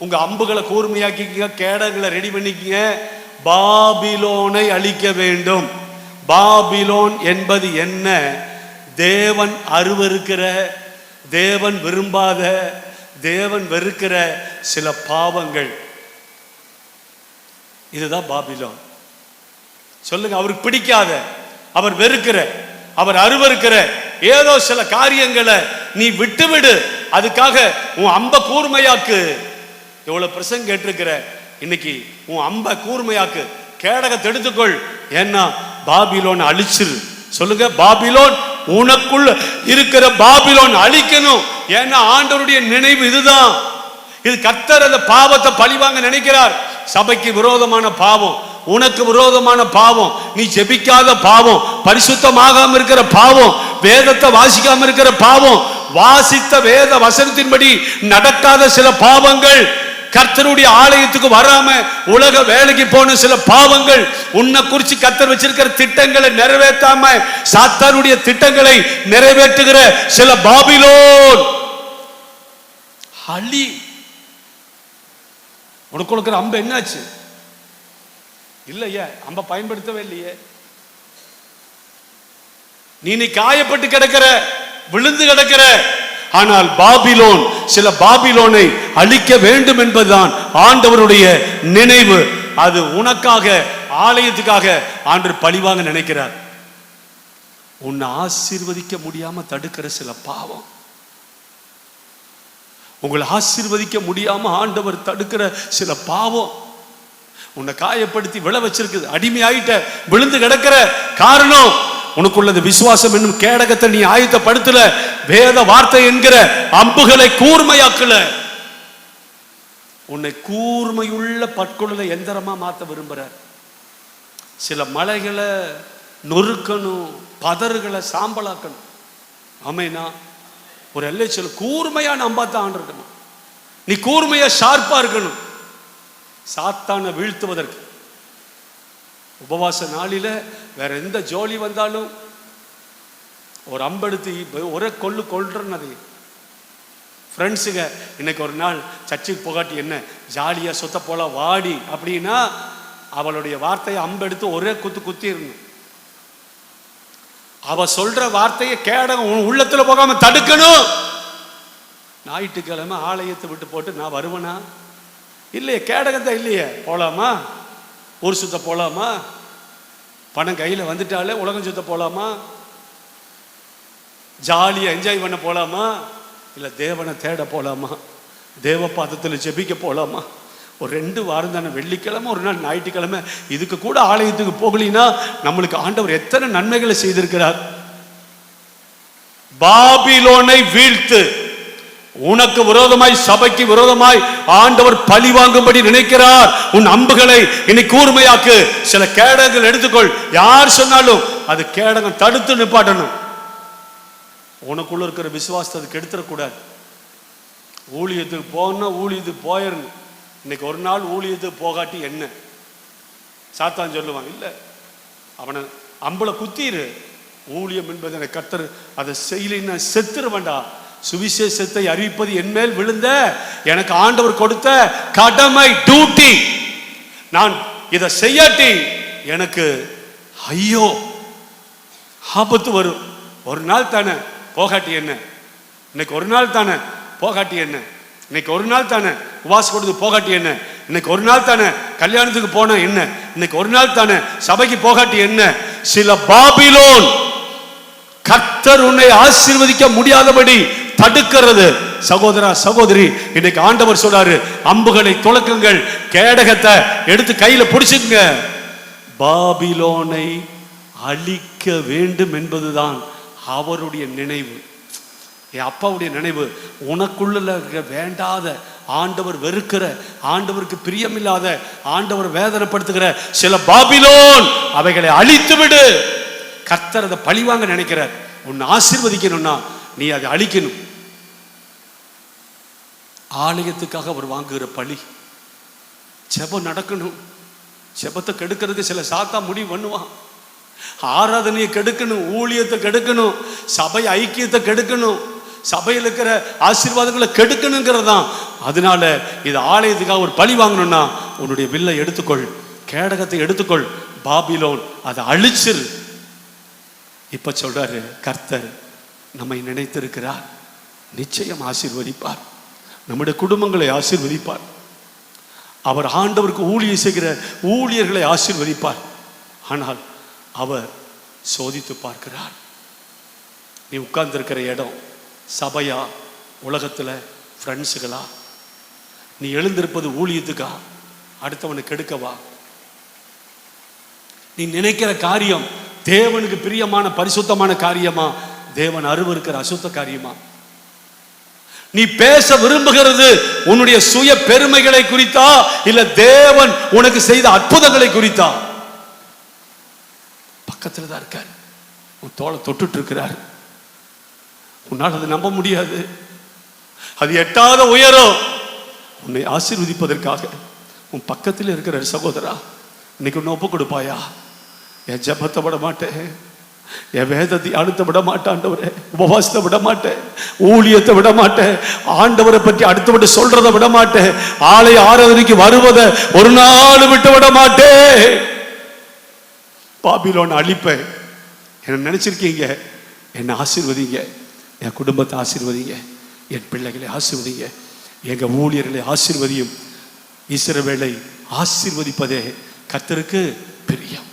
உங்க அம்புகளை கூர்மையாக்கிக்க, கேடங்களை ரெடி பண்ணிக்கங்க. பாபிலோனை அழிக்க வேண்டும். பாபிலோன் என்பது என்ன? தேவன் அருவருக்கிற, தேவன் விரும்பாத, தேவன் வெறுக்கிற சில பாவங்கள். இதுதான் பாபிலோன். சொல்லுங்க, அவருக்கு பிடிக்காத, அவர் வெறுக்கிற, அவர் அருவருக்கிற ஏதோ சில காரியங்களை நீ விட்டுவிடு. அதுக்காக உன் அம்ப கூர்மையாக்கு. எவ்வளவு பிரசங்க கேட்டிருக்கிற. இன்னைக்கு உன் அம்ப கூர்மையாக்கு, கேடகத்தை எடுத்துக்கொள். ஏன்னா பாபிலோன் அழிச்சிரு. சொல்லுங்க, பாபிலோன், உனக்குள்ள இருக்கிற பாபிலோன் அழிக்கணும். ஏன்னா ஆண்டவருடைய நினைவு இதுதான். இது கர்த்தர் அந்த பாவத்தை பழிவாங்க நினைக்கிறார். சபைக்கு விரோதமான பாவம், உனக்கு விரோதமான பாவம், நீ ஜெபிக்காத பாவம், பரிசுத்தமாகாம இருக்கிற பாவம், வேதத்தை வாசிக்காம இருக்கிற பாவம், வாசித்த வேத வசனத்தின்படி நடக்காத சில பாவங்கள், கர்த்தருடைய ஆலயத்துக்கு வராம உலக வேலைக்கு போன சில பாவங்கள், உன்னை குறிச்சு கர்த்தர் வச்சிருக்கிற திட்டங்களை நிறைவேற்றாம சாத்தானுடைய திட்டங்களை நிறைவேற்றுகிற சில பாபிலோன் அழி. உனக்கு கொடுக்கிற அம்பு என்னாச்சு? இல்லையே, அம்ப பயன்படுத்தவே இல்லையே. நீ காயப்பட்டு கிடக்கிற, விழுந்து கிடக்கிற. ஆனால் பாபிலோன், சில பாபிலோனை அழிக்க வேண்டும் என்பதுதான் ஆண்டவருடைய நினைவு. அது உனக்காக, ஆலயத்துக்காக ஆண்டவர் பழிவாங்க நினைக்கிறார். உன்னை ஆசீர்வதிக்க முடியாம தடுக்கிற சில பாவம், உங்களை ஆசீர்வதிக்க முடியாம ஆண்டவர் தடுக்கிற சில பாவம் உன்னை காயப்படுத்தி விழ வச்சிருக்குது. அடிமையாயிட்ட, விழுந்து கிடக்கிற. காரணம், உனக்குள்ளது விசுவாசம் என்னும் கேடகத்தை நீ ஆயத்தப்படுத்தல. வேத வார்த்தை என்கிற அம்புகளை கூர்மையாக்கல. உன்னை கூர்மையுள்ள பற்கொள்ள எந்திரமா மாத்த விரும்புற. சில மலைகளை நொறுக்கணும், பதறுகளை சாம்பலாக்கணும். ஆமைனா ஒரு எல்லை சொல்ல, கூர்மையான அம்பாத்தான் ஆண்டு இருக்கணும். நீ கூர்மையா ஷார்ப்பா இருக்கணும். சாத்தானை வீழ்த்துவதற்கு உபவாச நாளில வேற எந்த ஜோலி வந்தாலும் ஒரு அம்பெடுத்து ஒரே கொள்றனது. ஃப்ரெண்ட்ஸுங்க இன்னைக்கு ஒரு நாள் சர்ச்சுக்கு போகாட்டி என்ன, ஜாலியா சுத்த போல வாடி அப்படின்னா அவளுடைய வார்த்தையை அம்பெடுத்து ஒரே குத்திடணும். அவ சொல்ற வார்த்தையை கேடகம் உள்ளத்துல போகாம தடுக்கணும். ஞாயிற்றுக்கிழமை ஆலயத்தை விட்டு போட்டு நான் வருவனா? இல்லையே, கேடகத்தை இல்லையே. போலாமா? ஊர் சுத்த போலாமா? பணம் கையில் வந்துட்டாலே உலகம் சுத்த போலாமா? ஜாலியாக என்ஜாய் பண்ண போலாமா? இல்லை தேவனை தேட போலாமா? தேவ பாதத்தில் ஜெபிக்க போலாமா? ஒரு 2 வாரம் தானே, வெள்ளிக்கிழமை ஒரு நாள் ஞாயிற்றுக்கிழமை, இதுக்கு கூட ஆலயத்துக்கு போகலினா நம்மளுக்கு ஆண்டவர் எத்தனை நன்மைகளை செய்திருக்கிறார். பாபிலோனை வீழ்த்து. உனக்கு விரோதமாய், சபைக்கு விரோதமாய் ஆண்டவர் பழி வாங்கும்படி நினைக்கிறார். உன் அம்புகளை இனி கூர்மையாக்கு. சில கேடகங்கள் எடுத்துக்கொள். யார் சொன்னாலும் அது கேடகம் தடுத்து நிப்பாட்டணும். உனக்குள்ள இருக்கிற விசுவாசத்தை அதுக்கு எடுத்துடக்கூடாது. ஊழியத்துக்கு போனா ஊழியத்துக்கு போயிடணும். இன்னைக்கு ஒரு நாள் ஊழியத்துக்கு போகாட்டி என்ன? சாத்தான் சொல்லுவான், இல்லை அவனை அம்புல குத்திரு. ஊழியம் என்பதை கர்த்தர் அதை செய்யலைன்னா செத்துரு வேண்டாம். சுவிசேஷத்தை அறிவிப்பது என் மேல் விழுந்த எனக்கு ஆண்டவர் கொடுத்த கடமை, டியூட்டி. நான் இதை செய்யாட்டி எனக்கு ஐயோ ஆபத்து வரும். ஒரு நாள் தானே, போகாட்டி என்ன? இன்னைக்கு ஒரு நாள் தானே, போகாட்டி என்ன? இன்னைக்கு ஒரு நாள் தானே உபாசம் கொடுத்து போகாட்டி என்ன? இன்னைக்கு ஒரு நாள் தானே கல்யாணத்துக்கு போன என்ன? இன்னைக்கு ஒரு நாள் தானே சபைக்கு போகாட்டி என்ன? சில பாபிலோன் கர்த்தர் உன்னை ஆசீர்வதிக்க முடியாதபடி தடுக்கிறது. சகோதரா, சகோதரி, இன்னைக்கு ஆண்டவர் சொல்றாரு, அம்புகளை துலக்குங்கள், கேடகத்தை எடுத்து கையில பிடிச்சுங்க. பாபிலோனை அழிக்க வேண்டும் என்பதுதான் அவருடைய நினைவு. என் அப்பாவுடைய நினைவு. உனக்குள்ள வேண்டாத, ஆண்டவர் வெறுக்கிற, ஆண்டவருக்கு பிரியமில்லாத, ஆண்டவர் வேதனைப்படுத்துகிற சில பாபிலோன், அவைகளை அழித்து விடு. கர்த்தர் அதை பழிவாங்க நினைக்கிறார். உன்னை ஆசீர்வதிக்கணும்னா நீ அதை அழிக்கணும். ஆலயத்துக்காக அவர் வாங்குகிற பழி. ஜெபம் நடக்கணும். ஜெபத்தை கெடுக்கிறதுக்கு சில சாத்தா முடிவு பண்ணுவான். ஆராதனையை கெடுக்கணும், ஊழியத்தை கெடுக்கணும், சபை ஐக்கியத்தை கெடுக்கணும், சபையில் இருக்கிற ஆசீர்வாதங்களை கெடுக்கணுங்கிறது தான். அதனால இது ஆலயத்துக்காக ஒரு பழி வாங்கணும்னா உன்னுடைய வில்லை எடுத்துக்கொள், கேடகத்தை எடுத்துக்கொள், பாபிலோன் அதை அழிச்சிரு. இப்ப சொல்றாரு கர்த்தர் நம்மை நினைத்திருக்கிறார், நிச்சயம் ஆசீர்வதிப்பார், நம்முடைய குடும்பங்களை ஆசீர்வதிப்பார், அவர் ஆண்டவருக்கு ஊழியம் செய்கிற ஊழியர்களை ஆசீர்வதிப்பார். ஆனால் அவர் சோதித்து பார்க்கிறார். நீ உட்கார்ந்திருக்கிற இடம் சபையா, உலகத்தில் ஃப்ரெண்ட்ஸுகளா? நீ எழுந்திருப்பது ஊழியத்துக்கா, அடுத்தவனை கெடுக்கவா? நீ நினைக்கிற காரியம் தேவனுக்கு பிரியமான பரிசுத்தமான காரியமா, தேவன் அருவருக்கிற அசுத்த காரியமா? நீ பேச விரும்புகிறது உன்னுடைய சுய பெருமைகளை குறித்தா, இல்ல தேவன் உனக்கு செய்த அற்புதங்களை குறித்தா? பக்கத்துல தான் இருக்கார், உன் தோளை தொட்டுட்டு இருக்கிறார். உன்னால் அதை நம்ப முடியாது. அது எட்டாத உயரம். உன்னை ஆசீர்வதிப்பதற்காக உன் பக்கத்தில் இருக்கிற சகோதரா, இன்னைக்கு உன்னை ஒப்பு கொடுப்பாயா? என் ஜெபத்தை விட மாட்டேன், என் வேதத்தை அழுத்த விட மாட்டேன் ஆண்டவரே, உபவாசத்தை விட மாட்டேன், ஊழியத்தை விட மாட்டேன், ஆண்டவரை பற்றி அடுத்தவட்ட சொல்றதை விட மாட்டேன், ஆலய ஆராதனைக்கு வருவதை ஒரு நாள் விட்டு விட மாட்டேன். பாபிலோன் அழிப்பேன். என்ன நினைச்சிருக்கீங்க? என்னை ஆசீர்வதிங்க, என் குடும்பத்தை ஆசீர்வதிங்க, என் பிள்ளைகளை ஆசீர்வதிங்க, எங்க ஊழியர்களை ஆசீர்வதியும். இஸ்ரவேலை ஆசீர்வதிப்பதே கர்த்தருக்கு பிரியம்.